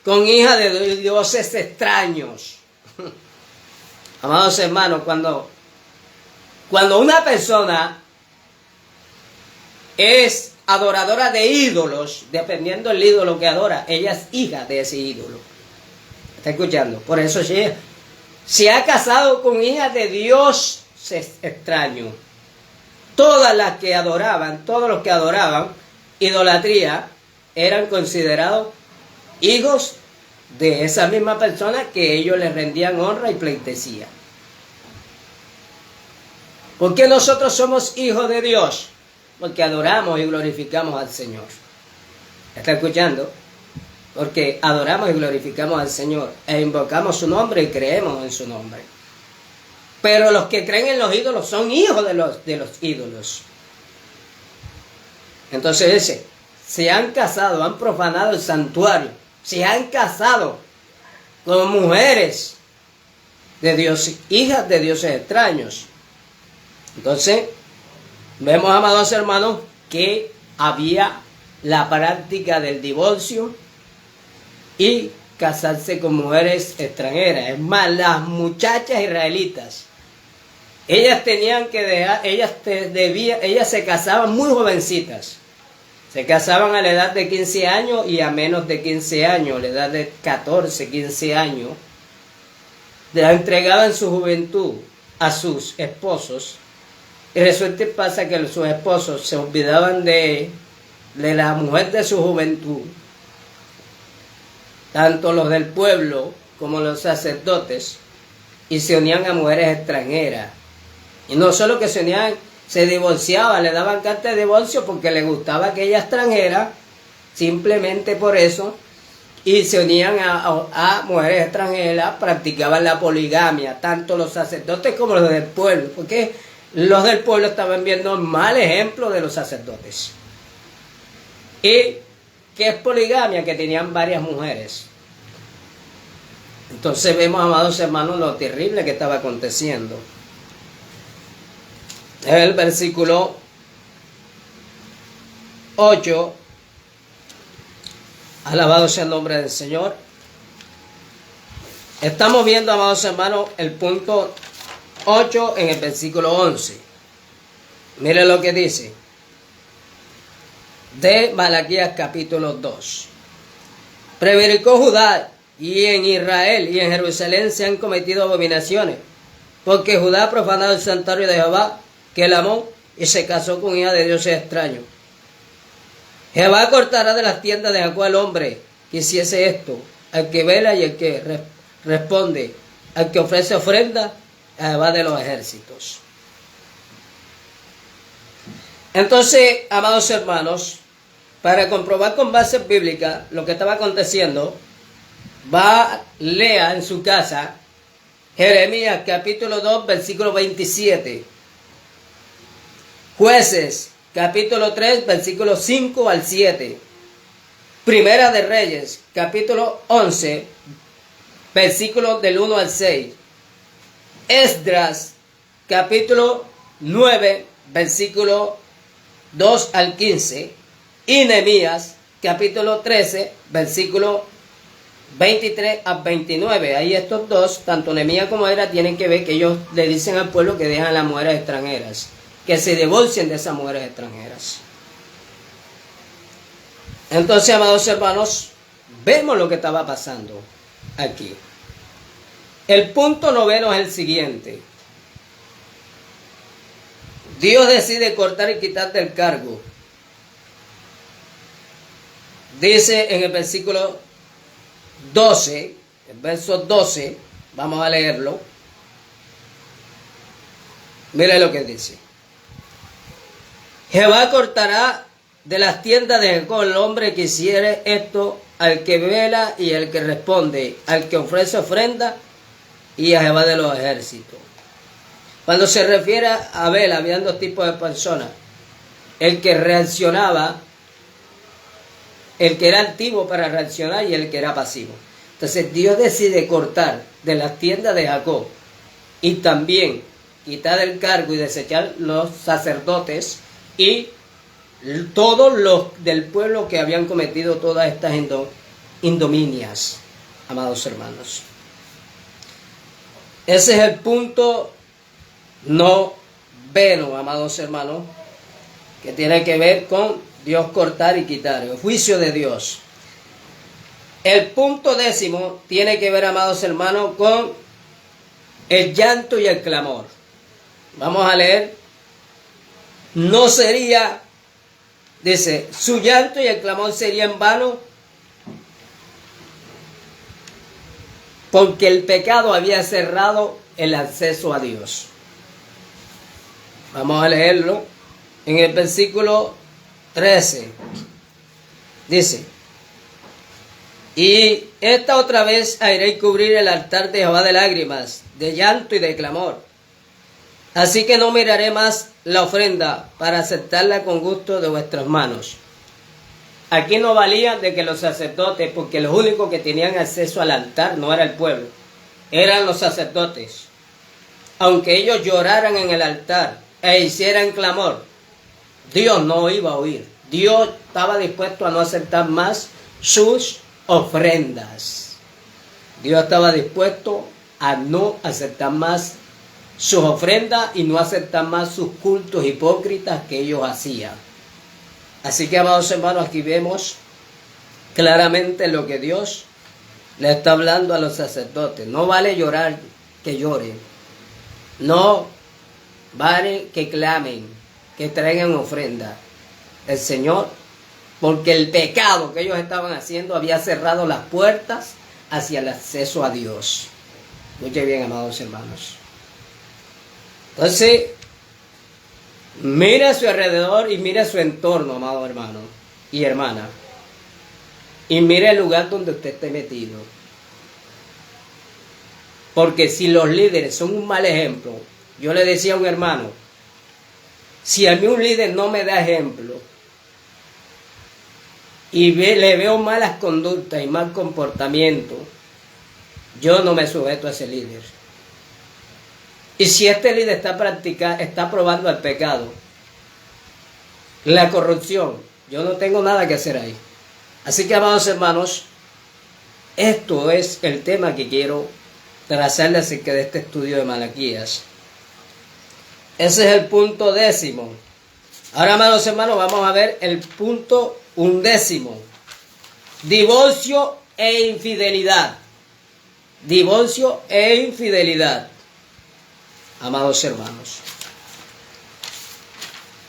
con hijas de dioses extraños. Amados hermanos, cuando una persona es adoradora de ídolos, dependiendo del ídolo que adora, ella es hija de ese ídolo. ¿Está escuchando? Por eso se ha casado con hijas de dioses extraños. Todas las que adoraban, todos los que adoraban idolatría, eran considerados hijos de esa misma persona que ellos les rendían honra y pleitesía. ¿Por qué nosotros somos hijos de Dios? Porque adoramos y glorificamos al Señor. ¿Está escuchando? Porque adoramos y glorificamos al Señor e invocamos su nombre y creemos en su nombre. Pero los que creen en los ídolos son hijos de los ídolos. Entonces dice, se han casado, han profanado el santuario, se han casado con mujeres de Dios, hijas de dioses extraños. Entonces, vemos, amados hermanos, que había la práctica del divorcio y casarse con mujeres extranjeras. Es más, las muchachas israelitas, ellas tenían que dejar, ellas se casaban muy jovencitas. Se casaban a la edad de 15 años y a menos de 15 años, a la edad de 14, 15 años, la entregaban su juventud a sus esposos. Y resulta y pasa que sus esposos se olvidaban de la mujer de su juventud, tanto los del pueblo como los sacerdotes, y se unían a mujeres extranjeras. Y no solo que se unían, se divorciaban, le daban carta de divorcio porque les gustaba aquella extranjera, simplemente por eso, y se unían a mujeres extranjeras, practicaban la poligamia, tanto los sacerdotes como los del pueblo, porque los del pueblo estaban viendo un mal ejemplo de los sacerdotes. ¿Y qué es poligamia? Que tenían varias mujeres. Entonces vemos, amados hermanos, lo terrible que estaba aconteciendo. El versículo 8. Alabado sea el nombre del Señor. Estamos viendo, amados hermanos, el punto 8 en el versículo 11. Mire lo que dice. De Malaquías capítulo 2. Prevaricó Judá, y en Israel y en Jerusalén se han cometido abominaciones, porque Judá ha profanado el santuario de Jehová, que él amó, y se casó con hija de dioses extraños. Jehová cortará de las tiendas de Jacob al hombre que hiciese esto, al que vela y al que responde, al que ofrece ofrenda a Jehová de los ejércitos. Entonces, amados hermanos, para comprobar con bases bíblicas lo que estaba aconteciendo, lea en su casa Jeremías capítulo 2 versículo 27, Jueces capítulo 3 versículo 5 al 7, Primera de Reyes capítulo 11 versículos del 1 al 6, Esdras capítulo 9 versículo 2 al 15 y Nehemías capítulo 13, versículo 23 a 29. Ahí estos dos, tanto Nehemías como Esdras, tienen que ver que ellos le dicen al pueblo que dejan a las mujeres extranjeras, que se divorcien de esas mujeres extranjeras. Entonces, amados hermanos, vemos lo que estaba pasando aquí. El punto noveno es el siguiente. Dios decide cortar y quitar del cargo. Dice en el versículo 12, el verso 12, vamos a leerlo. Mire lo que dice. Jehová cortará de las tiendas de Jacob el hombre que hiciere esto, al que vela y al que responde, al que ofrece ofrenda y a Jehová de los ejércitos. Cuando se refiere a vela, había dos tipos de personas. El que reaccionaba, el que era activo para reaccionar y el que era pasivo. Entonces Dios decide cortar de las tiendas de Jacob y también quitar el cargo y desechar los sacerdotes y todos los del pueblo que habían cometido todas estas indominias, amados hermanos. Ese es el punto noveno, amados hermanos, que tiene que ver con Dios cortar y quitar, el juicio de Dios. El punto décimo tiene que ver, amados hermanos, con el llanto y el clamor. Vamos a leer. No sería, dice, su llanto y el clamor sería en vano, porque el pecado había cerrado el acceso a Dios. Vamos a leerlo en el versículo 13. Dice: y esta otra vez haré y cubrir el altar de Jehová de lágrimas, de llanto y de clamor. Así que no miraré más la ofrenda para aceptarla con gusto de vuestras manos. Aquí no valía de que los sacerdotes, porque los únicos que tenían acceso al altar no era el pueblo, eran los sacerdotes. Aunque ellos lloraran en el altar e hicieran clamor, Dios no iba a oír. Dios estaba dispuesto a no aceptar más sus ofrendas. Dios estaba dispuesto a no aceptar más sus ofrendas y no aceptar más sus cultos hipócritas que ellos hacían. Así que, amados hermanos, aquí vemos claramente lo que Dios le está hablando a los sacerdotes. No vale llorar, que lloren. No vale que clamen, que traigan ofrenda. El Señor, porque el pecado que ellos estaban haciendo había cerrado las puertas hacia el acceso a Dios. Escuchen bien, amados hermanos. Entonces, mire a su alrededor y mire a su entorno, amado hermano y hermana. Y mire el lugar donde usted esté metido. Porque si los líderes son un mal ejemplo, yo le decía a un hermano, si a mí un líder no me da ejemplo y le veo malas conductas y mal comportamiento, yo no me sujeto a ese líder. Y si este líder está probando el pecado, la corrupción, yo no tengo nada que hacer ahí. Así que, amados hermanos, esto es el tema que quiero trazarle acerca de este estudio de Malaquías. Ese es el punto décimo. Ahora, amados hermanos, vamos a ver el punto undécimo. Divorcio e infidelidad. Divorcio e infidelidad. Amados hermanos.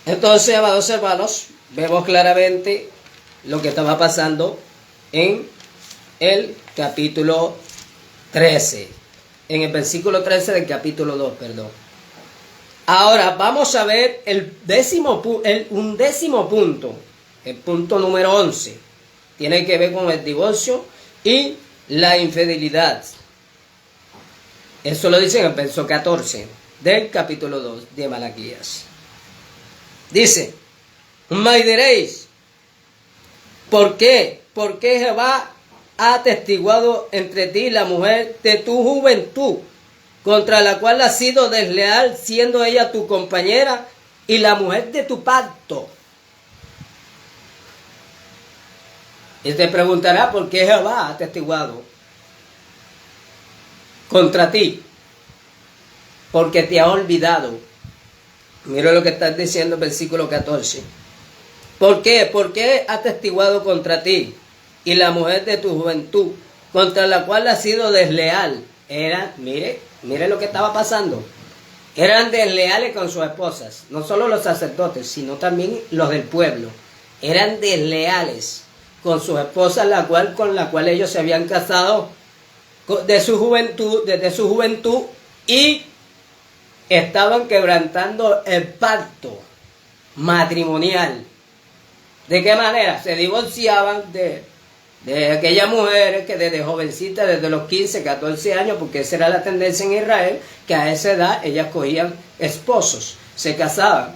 Entonces, amados hermanos, vemos claramente lo que estaba pasando en el capítulo 13. En el versículo 13 del capítulo 2, perdón. Ahora vamos a ver un décimo punto. El punto número 11. Tiene que ver con el divorcio y la infidelidad. Eso lo dice en el verso 14 del capítulo 2 de Malaquías. Dice: mas diréis, ¿por qué? Porque Jehová ha atestiguado entre ti la mujer de tu juventud, contra la cual has sido desleal, siendo ella tu compañera y la mujer de tu pacto. Y te preguntará por qué Jehová ha atestiguado contra ti, porque te ha olvidado. Mira lo que está diciendo el versículo 14. ¿Por qué? ¿Por qué ha atestiguado contra ti y la mujer de tu juventud, contra la cual ha sido desleal? Mire lo que estaba pasando. Eran desleales con sus esposas, no solo los sacerdotes, sino también los del pueblo. Eran desleales con sus esposas, con la cual ellos se habían casado desde su juventud, y estaban quebrantando el pacto matrimonial. ¿De qué manera? Se divorciaban de aquellas mujeres que desde jovencitas, desde los 15, 14 años, porque esa era la tendencia en Israel, que a esa edad ellas cogían esposos, se casaban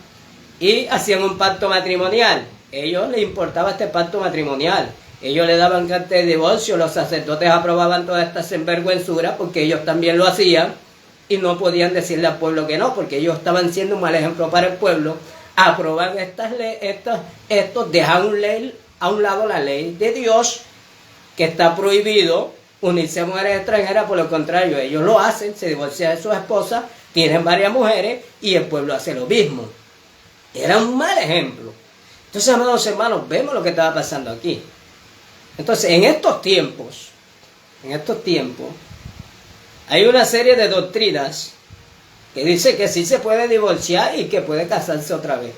y hacían un pacto matrimonial. Ellos les importaba este pacto matrimonial. Ellos le daban carta de divorcio, los sacerdotes aprobaban toda esta sinvergüenzura porque ellos también lo hacían y no podían decirle al pueblo que no, porque ellos estaban siendo un mal ejemplo para el pueblo. Aproban estas leyes, dejan a un lado la ley de Dios, que está prohibido unirse a mujeres extranjeras. Por lo contrario, ellos lo hacen, se divorcian de sus esposas, tienen varias mujeres y el pueblo hace lo mismo. Era un mal ejemplo. Entonces, amados hermanos, vemos lo que estaba pasando aquí. Entonces, en estos tiempos, hay una serie de doctrinas que dice que sí se puede divorciar y que puede casarse otra vez.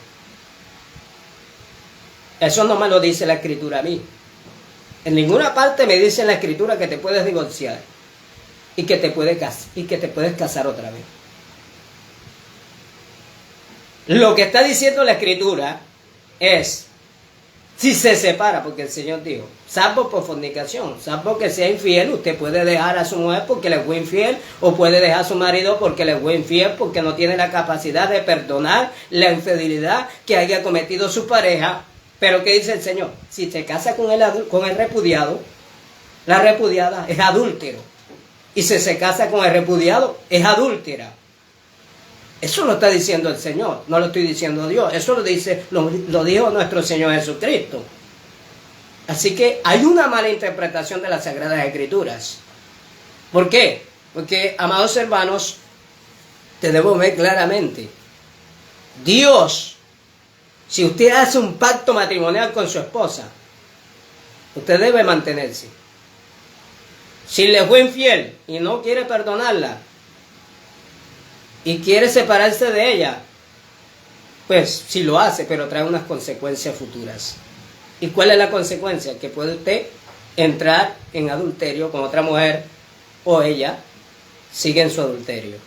Eso no me lo dice la Escritura a mí. En ninguna parte me dice en la Escritura que te puedes divorciar y que te puedes casar otra vez. Lo que está diciendo la Escritura es, si se separa, porque el Señor dijo, salvo por fornicación, salvo que sea infiel, usted puede dejar a su mujer porque le fue infiel, o puede dejar a su marido porque le fue infiel, porque no tiene la capacidad de perdonar la infidelidad que haya cometido su pareja. Pero ¿qué dice el Señor? Si se casa con el repudiado, la repudiada es adúltero. Y si se casa con el repudiado, es adúltera. Eso lo está diciendo el Señor, no lo estoy diciendo Dios. Eso lo dijo nuestro Señor Jesucristo. Así que hay una mala interpretación de las Sagradas Escrituras. ¿Por qué? Porque, amados hermanos, te debo ver claramente. Dios, si usted hace un pacto matrimonial con su esposa, usted debe mantenerse. Si le fue infiel y no quiere perdonarla y quiere separarse de ella, pues sí lo hace, pero trae unas consecuencias futuras. ¿Y cuál es la consecuencia? Que puede usted entrar en adulterio con otra mujer, o ella sigue en su adulterio.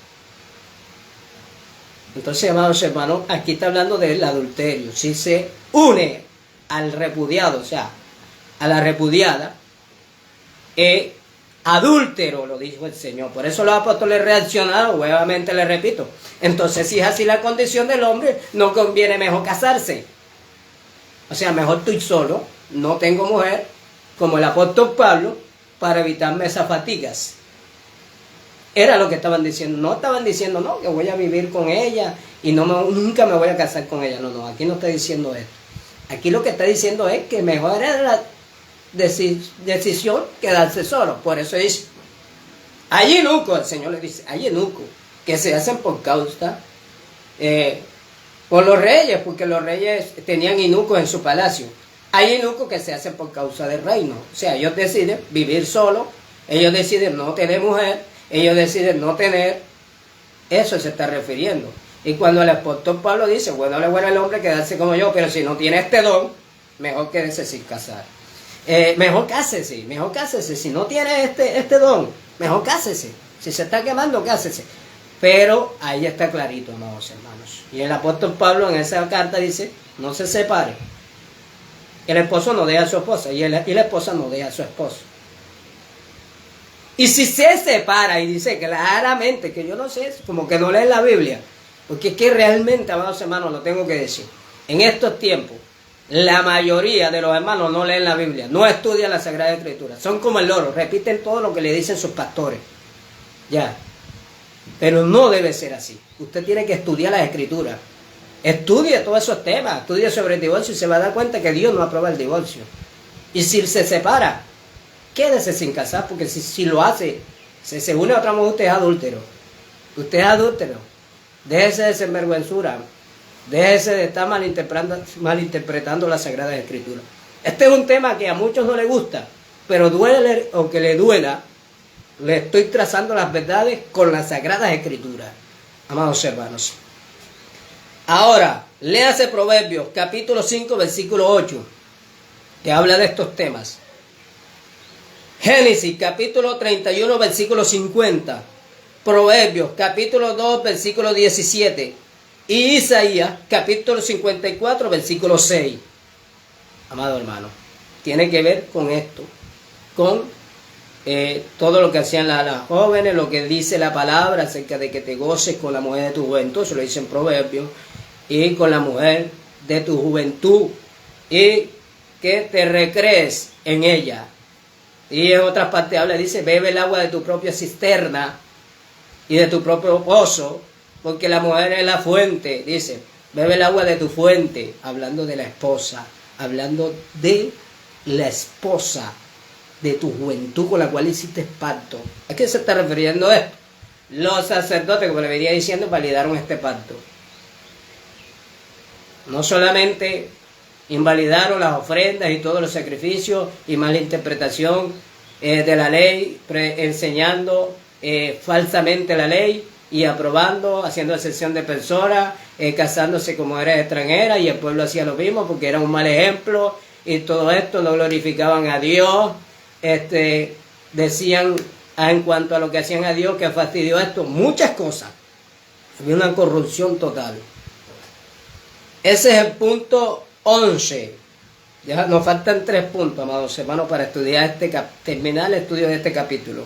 Entonces, amados hermanos, aquí está hablando del adulterio. Si se une al repudiado, o sea, a la repudiada, adúltero, lo dijo el Señor. Por eso los apóstoles reaccionaron, nuevamente le repito. Entonces, si es así la condición del hombre, no conviene mejor casarse. O sea, mejor estoy solo, no tengo mujer, como el apóstol Pablo, para evitarme esas fatigas. Era lo que estaban diciendo. No estaban diciendo, no, que voy a vivir con ella y nunca me voy a casar con ella. No, aquí no está diciendo esto. Aquí lo que está diciendo es que mejor era la decisión quedarse solo. Por eso dice, hay eunucos, el Señor le dice, hay eunucos que se hacen por causa, por los reyes, porque los reyes tenían eunucos en su palacio. Hay eunucos que se hacen por causa del reino. O sea, ellos deciden vivir solo, ellos deciden no tener mujer, ellos deciden no tener. Eso se está refiriendo. Y cuando el apóstol Pablo dice, bueno, le bueno al hombre quedarse como yo, pero si no tiene este don, mejor quédese sin casar. Mejor cásese, si no tiene este don, mejor cásese, si se está quemando, cásese. Pero ahí está clarito, amados hermanos. Y el apóstol Pablo en esa carta dice, no se separe. El esposo no deja a su esposa y la esposa no deja a su esposo. Y si se separa, y dice claramente, que yo no sé, como que no leen la Biblia, porque es que realmente, amados hermanos, lo tengo que decir, en estos tiempos, la mayoría de los hermanos no leen la Biblia, no estudian la Sagrada Escritura, son como el loro, repiten todo lo que le dicen sus pastores, ya, pero no debe ser así. Usted tiene que estudiar las Escrituras, estudie todos esos temas, estudie sobre el divorcio y se va a dar cuenta que Dios no aprueba el divorcio. Y si se separa, quédese sin casar, porque si lo hace, se une a otra mujer, usted es adúltero. Usted es adúltero. Déjese de sinvergüenzura. Déjese de estar malinterpretando las Sagradas Escrituras. Este es un tema que a muchos no les gusta, pero duele, aunque le duela, le estoy trazando las verdades con las Sagradas Escrituras, amados hermanos. Ahora, léase Proverbios, capítulo 5, versículo 8, que habla de estos temas. Génesis, capítulo 31, versículo 50. Proverbios, capítulo 2, versículo 17. Y Isaías, capítulo 54, versículo 6. Amado hermano, tiene que ver con esto, con todo lo que hacían las jóvenes, lo que dice la palabra acerca de que te goces con la mujer de tu juventud, eso lo dice en Proverbios, y con la mujer de tu juventud, y que te recrees en ella. Y en otras partes habla, dice, bebe el agua de tu propia cisterna y de tu propio pozo, porque la mujer es la fuente, dice, bebe el agua de tu fuente, hablando de la esposa, hablando de la esposa de tu juventud con la cual hiciste pacto. ¿A qué se está refiriendo esto? Los sacerdotes, como le venía diciendo, validaron este pacto. No solamente invalidaron las ofrendas y todos los sacrificios y mala interpretación de la ley, enseñando falsamente la ley y aprobando, haciendo excepción de personas, casándose con mujeres extranjeras, y el pueblo hacía lo mismo porque era un mal ejemplo, y todo esto no glorificaban a Dios. Decían en cuanto a lo que hacían a Dios, que fastidió esto, muchas cosas. Había una corrupción total. Ese es el punto 11. Ya nos faltan 3 puntos, amados hermanos, para estudiar terminar el estudio de este capítulo.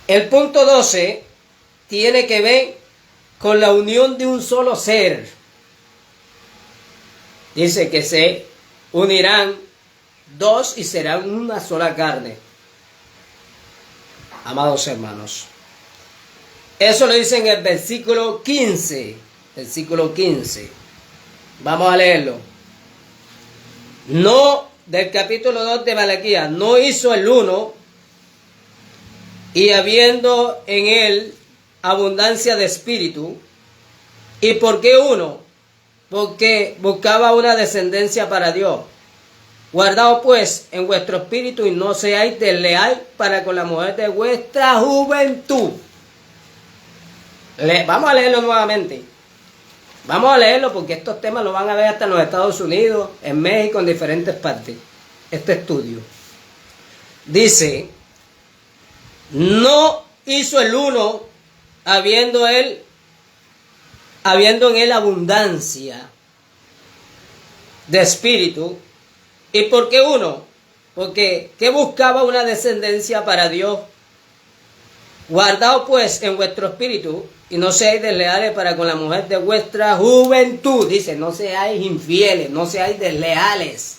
El punto 12 tiene que ver con la unión de un solo ser. Dice que se unirán dos y serán una sola carne. Amados hermanos, eso lo dice en el versículo 15. Versículo 15. Vamos a leerlo. No, del capítulo 2 de Malaquías, no hizo el uno, y habiendo en él abundancia de espíritu. ¿Y por qué uno? Porque buscaba una descendencia para Dios. Guardaos pues en vuestro espíritu y no seáis desleal para con la mujer de vuestra juventud. Vamos a leerlo nuevamente. Vamos a leerlo porque estos temas lo van a ver hasta en los Estados Unidos, en México, en diferentes partes. Este estudio. Dice, no hizo el uno habiendo en él abundancia de espíritu. ¿Y por qué uno? Porque ¿qué buscaba una descendencia para Dios? Guardaos pues en vuestro espíritu y no seáis desleales para con la mujer de vuestra juventud. Dice, no seáis infieles, no seáis desleales.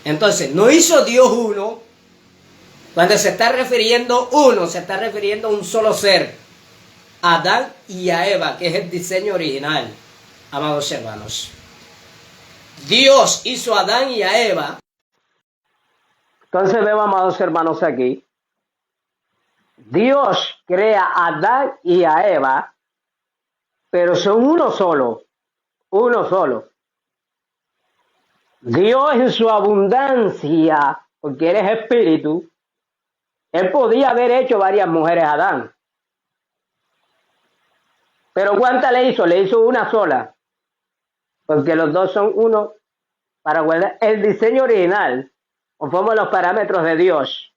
Entonces, no hizo Dios uno. Cuando se está refiriendo uno, se está refiriendo a un solo ser, a Adán y a Eva, que es el diseño original, amados hermanos. Dios hizo a Adán y a Eva. Entonces vemos, amados hermanos, aquí. Dios crea a Adán y a Eva, pero son uno solo. Uno solo. Dios en su abundancia, porque Él es espíritu, Él podía haber hecho varias mujeres a Adán. Pero ¿cuántas le hizo? Le hizo una sola. Porque los dos son uno para guardar el diseño original, conforme a los parámetros de Dios.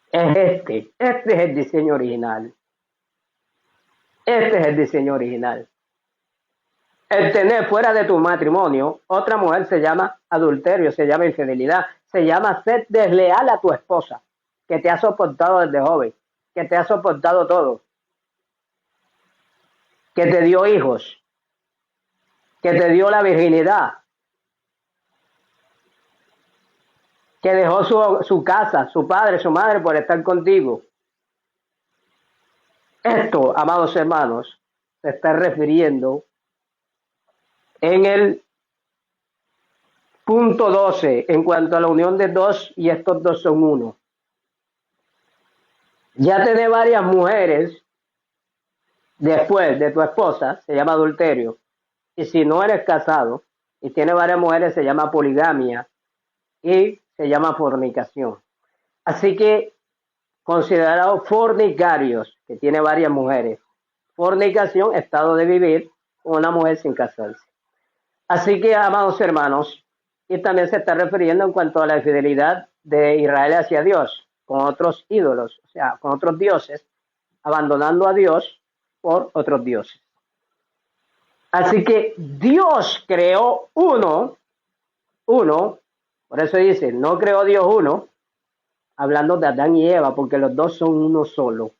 Es este es el diseño original. Este es el diseño original. El tener fuera de tu matrimonio otra mujer se llama adulterio, se llama infidelidad, se llama ser desleal a tu esposa, que te ha soportado desde joven, que te ha soportado todo, que te dio hijos, que te dio la virginidad, que dejó su casa, su padre, su madre por estar contigo. Esto, amados hermanos, se está refiriendo en el punto 12, en cuanto a la unión de dos, y estos dos son uno. Ya tener varias mujeres después de tu esposa se llama adulterio. Y si no eres casado y tienes varias mujeres, se llama poligamia y se llama fornicación. Así que considerados fornicarios, que tiene varias mujeres. Fornicación, estado de vivir con una mujer sin casarse. Así que, amados hermanos, y también se está refiriendo en cuanto a la fidelidad de Israel hacia Dios, con otros ídolos, o sea, con otros dioses, abandonando a Dios por otros dioses. Así que Dios creó uno, por eso dice, no creó Dios uno, hablando de Adán y Eva, porque los dos son uno solo.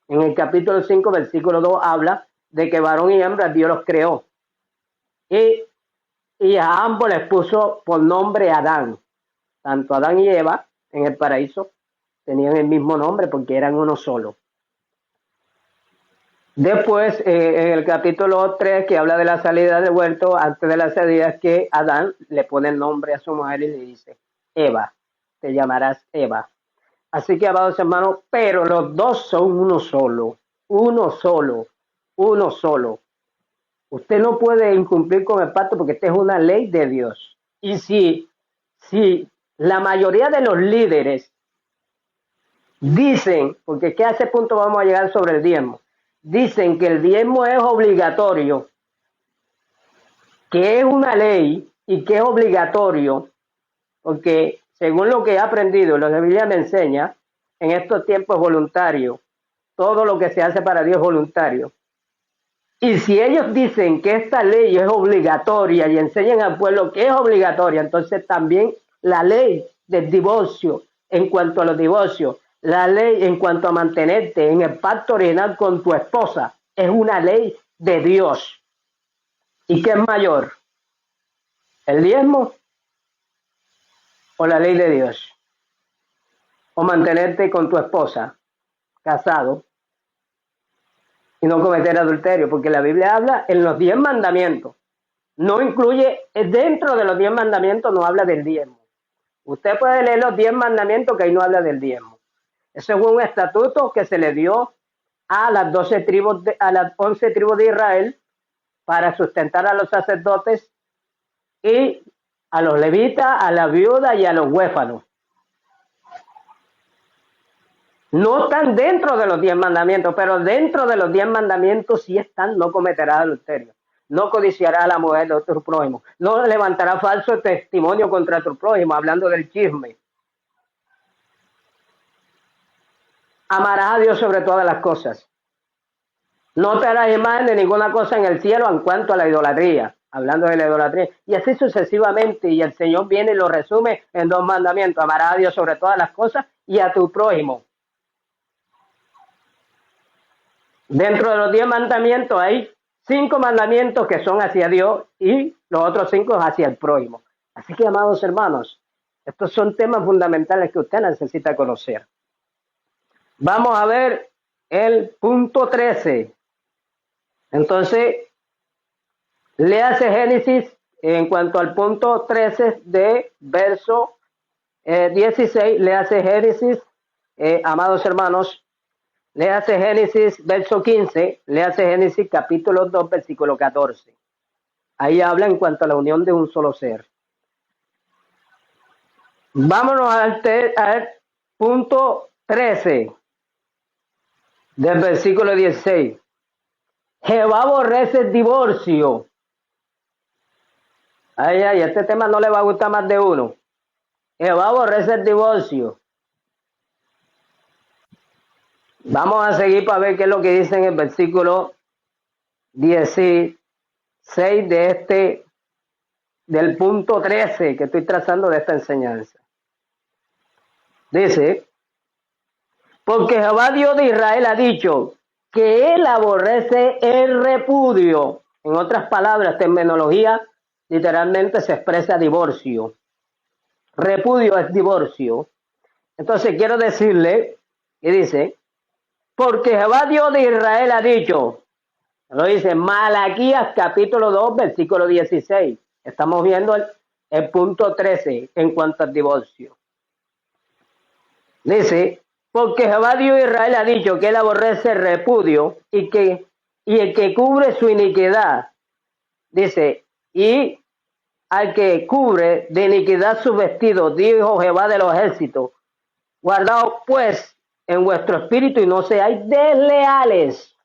En el capítulo 5, versículo 2, habla de que varón y hembra Dios los creó. Y a ambos les puso por nombre Adán. Tanto Adán y Eva en el paraíso tenían el mismo nombre porque eran uno solo. Después, en el capítulo 3, que habla de la salida del huerto, antes de la salida, es que Adán le pone el nombre a su mujer y le dice, Eva, te llamarás Eva. Así que, amados hermanos, pero los dos son uno solo, uno solo, uno solo. Usted no puede incumplir con el pacto porque esta es una ley de Dios. Y si la mayoría de los líderes dicen, porque que a ese punto vamos a llegar sobre el diezmo, dicen que el diezmo es obligatorio, que es una ley y que es obligatorio, porque según lo que he aprendido, lo que la Biblia me enseña, en estos tiempos es voluntario, todo lo que se hace para Dios es voluntario. Y si ellos dicen que esta ley es obligatoria y enseñan al pueblo que es obligatoria, entonces también la ley del divorcio, en cuanto a los divorcios, la ley en cuanto a mantenerte en el pacto original con tu esposa, es una ley de Dios. ¿Y qué es mayor? ¿El diezmo o la ley de Dios? O mantenerte con tu esposa, casado, y no cometer adulterio, porque la Biblia habla en los 10 mandamientos. No incluye, dentro de los 10 mandamientos no habla del diezmo. Usted puede leer los 10 mandamientos que ahí no habla del diezmo. Ese fue un estatuto que se le dio a las 12 tribus, a las 11 tribus de Israel para sustentar a los sacerdotes y a los levitas, a la viuda y a los huérfanos. No están dentro de los 10 mandamientos, pero dentro de los 10 mandamientos sí están: no cometerás adulterio, no codiciarás a la mujer de tu prójimo, no levantarás falso testimonio contra tu prójimo, hablando del chisme. Amarás a Dios sobre todas las cosas. No te harás imagen de ninguna cosa en el cielo en cuanto a la idolatría, hablando de la idolatría, y así sucesivamente, y el Señor viene y lo resume en 2 mandamientos: amarás a Dios sobre todas las cosas y a tu prójimo. Dentro de los 10 mandamientos hay 5 mandamientos que son hacia Dios y los otros 5 hacia el prójimo. Así que, amados hermanos, estos son temas fundamentales que usted necesita conocer. Vamos a ver el punto 13. Entonces, léase Génesis en cuanto al punto 13 de verso 16, léase Génesis, amados hermanos, léase Génesis verso 15, léase Génesis capítulo 2, versículo 14. Ahí habla en cuanto a la unión de un solo ser. Vámonos al punto 13 del versículo 16. Jehová aborrece el divorcio. Este tema no le va a gustar más de uno. Jehová aborrece el divorcio. Vamos a seguir para ver qué es lo que dice en el versículo 16 del punto 13 que estoy trazando de esta enseñanza. Dice, porque Jehová Dios de Israel ha dicho que él aborrece el repudio. En otras palabras, terminología, literalmente se expresa divorcio. Repudio es divorcio. Entonces quiero decirle, y dice, porque Jehová Dios de Israel ha dicho, lo dice Malaquías capítulo 2, versículo 16. Estamos viendo el punto 13 en cuanto al divorcio. Dice, porque Jehová Dios de Israel ha dicho que él aborrece el repudio y el que cubre su iniquidad. Dice, y al que cubre de iniquidad su vestido, dijo Jehová de los ejércitos, guardaos pues en vuestro espíritu y no seáis desleales.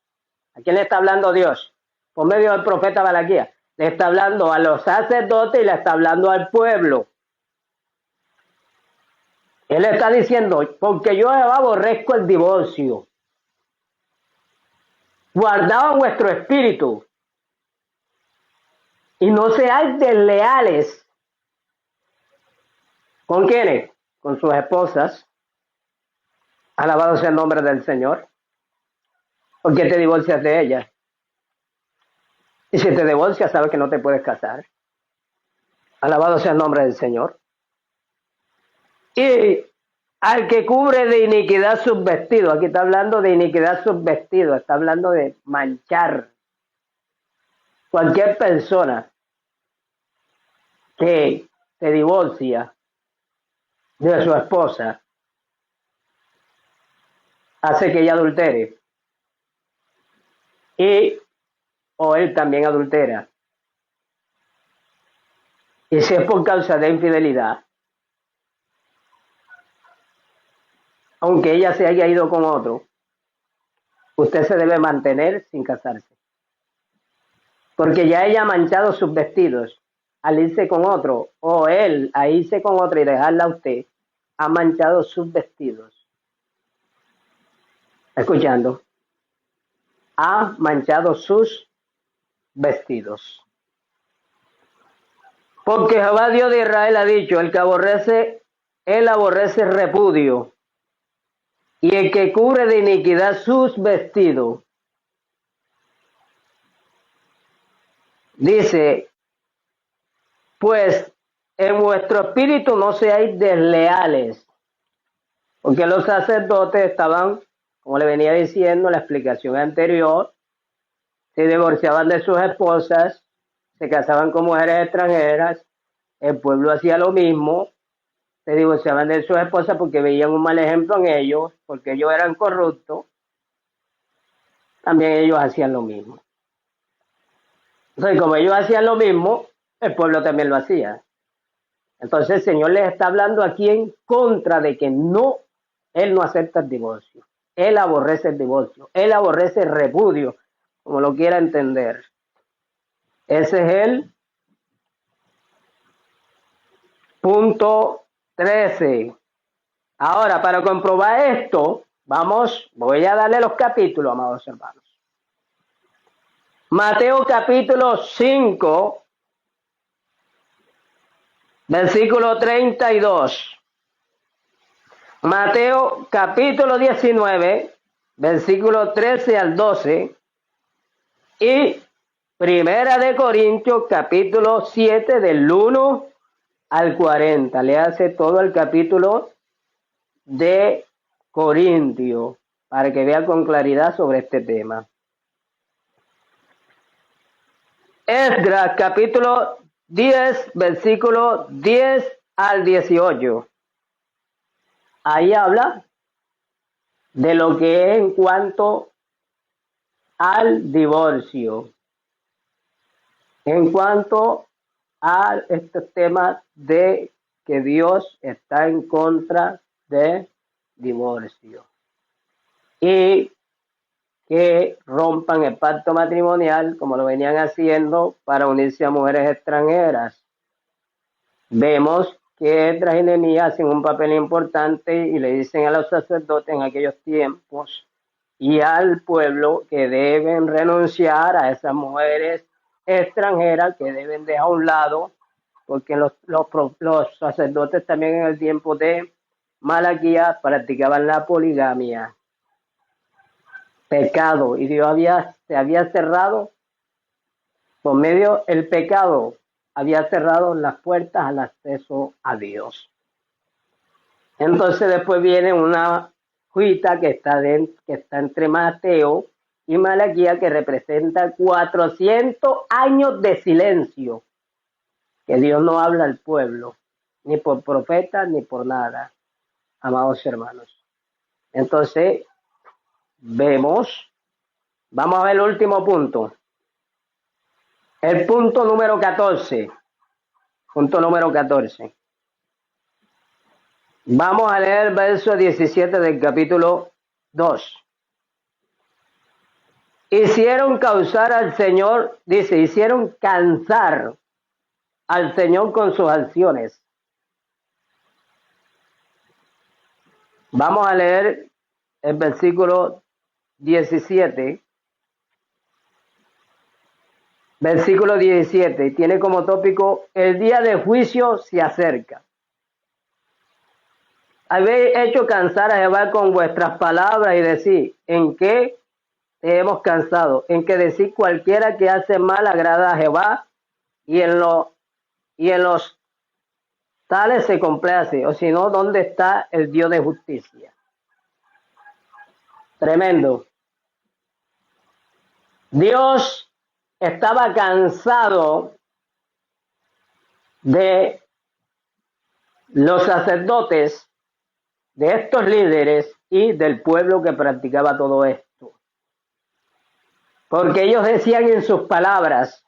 ¿A quién le está hablando Dios? Por medio del profeta Malaquías. Le está hablando a los sacerdotes y le está hablando al pueblo. Él está diciendo, porque yo aborrezco el divorcio. Guardaos vuestro espíritu y no seáis desleales. ¿Con quiénes? Con sus esposas. Alabado sea el nombre del Señor. ¿Por qué te divorcias de ellas? Y si te divorcias, sabes que no te puedes casar. Alabado sea el nombre del Señor. Y al que cubre de iniquidad sus vestidos. Aquí está hablando de iniquidad sus vestidos. Está hablando de manchar. Cualquier persona que se divorcia de su esposa hace que ella adultere. O él también adultera. Y si es por causa de infidelidad, aunque ella se haya ido con otro, usted se debe mantener sin casarse. Porque ya ella ha manchado sus vestidos al irse con otro, o él a irse con otro y dejarla a usted, ha manchado sus vestidos. Escuchando. Ha manchado sus vestidos. Porque Jehová Dios de Israel ha dicho, el que aborrece, él aborrece repudio, y el que cubre de iniquidad sus vestidos. Dice, pues en vuestro espíritu no seáis desleales, porque los sacerdotes estaban, como le venía diciendo en la explicación anterior, se divorciaban de sus esposas, se casaban con mujeres extranjeras, el pueblo hacía lo mismo, se divorciaban de sus esposas porque veían un mal ejemplo en ellos, porque ellos eran corruptos, también ellos hacían lo mismo. Entonces, como ellos hacían lo mismo, el pueblo también lo hacía. Entonces el Señor les está hablando aquí en contra de que Él no acepta el divorcio. Él aborrece el divorcio. Él aborrece el repudio, como lo quiera entender. Ese es el punto 13. Ahora, para comprobar esto, voy a darle los capítulos, amados hermanos. Mateo capítulo 5, versículo 32. Mateo capítulo 19, versículo 13 al 12. Y Primera de Corintios capítulo 7 del 1 al 40. Le hace todo el capítulo de Corintios para que vea con claridad sobre este tema. Esdras capítulo 10, versículo 10 al 18. Ahí habla de lo que es en cuanto al divorcio. En cuanto a este tema de que Dios está en contra de divorcio y que rompan el pacto matrimonial como lo venían haciendo para unirse a mujeres extranjeras. Vemos que Esdras y Nehemías hacen un papel importante y le dicen a los sacerdotes en aquellos tiempos y al pueblo que deben renunciar a esas mujeres extranjeras, que deben dejar a un lado, porque los sacerdotes también en el tiempo de Malaquías practicaban la poligamia. Pecado, y Dios se había cerrado por medio del pecado, había cerrado las puertas al acceso a Dios. Entonces después viene una juita que está entre Mateo y Malaquías, que representa 400 años de silencio que Dios no habla al pueblo, ni por profeta, ni por nada, amados hermanos. Entonces, vamos a ver el último punto. El punto número 14. Punto número 14. Vamos a leer el verso 17 del capítulo 2. Hicieron causar al Señor, dice, hicieron cansar al Señor con sus acciones. Vamos a leer el versículo 17. Versículo 17, tiene como tópico: el día de juicio se acerca. Habéis hecho cansar a Jehová con vuestras palabras y decir: ¿en qué te hemos cansado? En que decir: cualquiera que hace mal agrada a Jehová, y en los tales se complace. O si no, ¿dónde está el Dios de justicia? Tremendo. Dios estaba cansado de los sacerdotes, de estos líderes y del pueblo que practicaba todo esto. Porque ellos decían en sus palabras,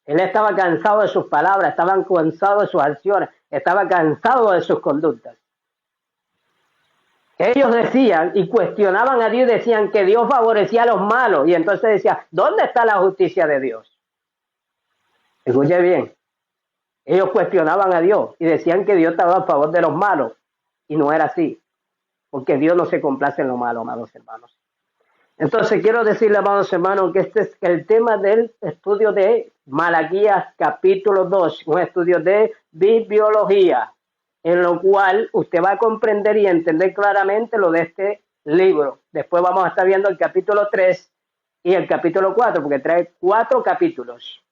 él estaba cansado de sus palabras, estaban cansados de sus acciones, estaba cansado de sus conductas. Ellos decían y cuestionaban a Dios y decían que Dios favorecía a los malos. Y entonces decía: ¿dónde está la justicia de Dios? Escuche bien. Ellos cuestionaban a Dios y decían que Dios estaba a favor de los malos. Y no era así. Porque Dios no se complace en lo malo, amados hermanos. Entonces quiero decirle, amados hermanos, que este es el tema del estudio de Malaquías capítulo 2. Un estudio de bibliología, en lo cual usted va a comprender y entender claramente lo de este libro. Después vamos a estar viendo el capítulo 3 y el capítulo 4, porque trae 4 capítulos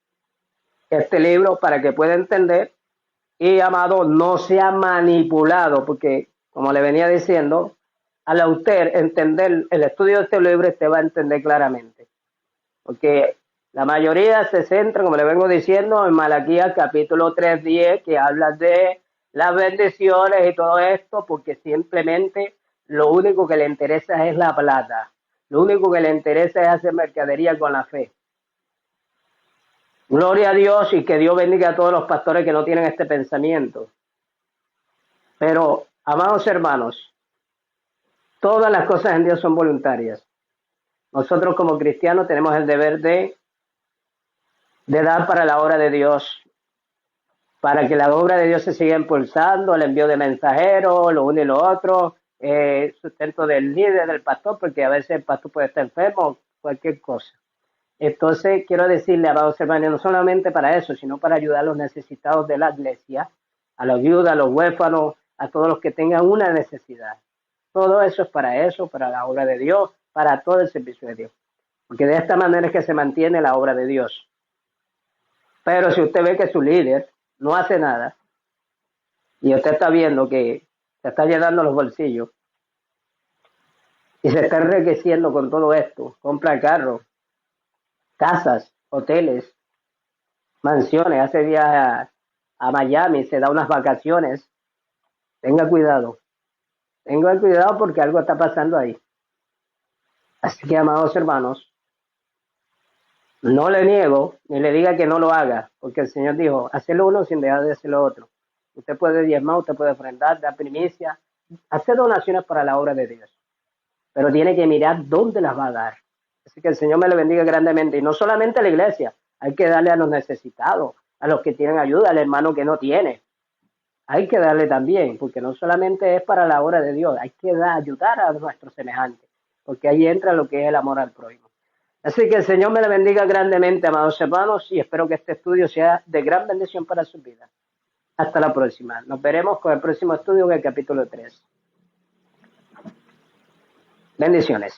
este libro para que pueda entender y, amado, no sea manipulado, porque, como le venía diciendo, al usted entender el estudio de este libro, usted va a entender claramente. Porque la mayoría se centra, como le vengo diciendo, en Malaquías capítulo 3:10, que habla de las bendiciones y todo esto, porque simplemente lo único que le interesa es la plata. Lo único que le interesa es hacer mercadería con la fe. Gloria a Dios, y que Dios bendiga a todos los pastores que no tienen este pensamiento. Pero, amados hermanos, todas las cosas en Dios son voluntarias. Nosotros como cristianos tenemos el deber de dar para la obra de Dios, para que la obra de Dios se siga impulsando, el envío de mensajeros, lo uno y lo otro, sustento del líder, del pastor, porque a veces el pastor puede estar enfermo, cualquier cosa. Entonces quiero decirle, amados hermanos, no solamente para eso, sino para ayudar a los necesitados de la iglesia, a los viudas, a los huérfanos, a todos los que tengan una necesidad. Todo eso es para la obra de Dios, para todo el servicio de Dios. Porque de esta manera es que se mantiene la obra de Dios. Pero si usted ve que su líder no hace nada, y usted está viendo que se está llenando los bolsillos, y se está enriqueciendo con todo esto, compra carros, casas, hoteles, mansiones, hace viajes a Miami, se da unas vacaciones, tenga cuidado porque algo está pasando ahí. Así que, amados hermanos, no le niego ni le diga que no lo haga, porque el Señor dijo: hacerlo uno sin dejar de hacer lo otro. Usted puede diezmar, usted puede ofrendar, dar primicia, hacer donaciones para la obra de Dios, pero tiene que mirar dónde las va a dar. Así que el Señor me le bendiga grandemente, y no solamente a la iglesia, hay que darle a los necesitados, a los que tienen ayuda, al hermano que no tiene. Hay que darle también, porque no solamente es para la obra de Dios, hay que ayudar a nuestros semejantes, porque ahí entra lo que es el amor al prójimo. Así que el Señor me le bendiga grandemente, amados hermanos, y espero que este estudio sea de gran bendición para sus vidas. Hasta la próxima. Nos veremos con el próximo estudio en el capítulo 3. Bendiciones.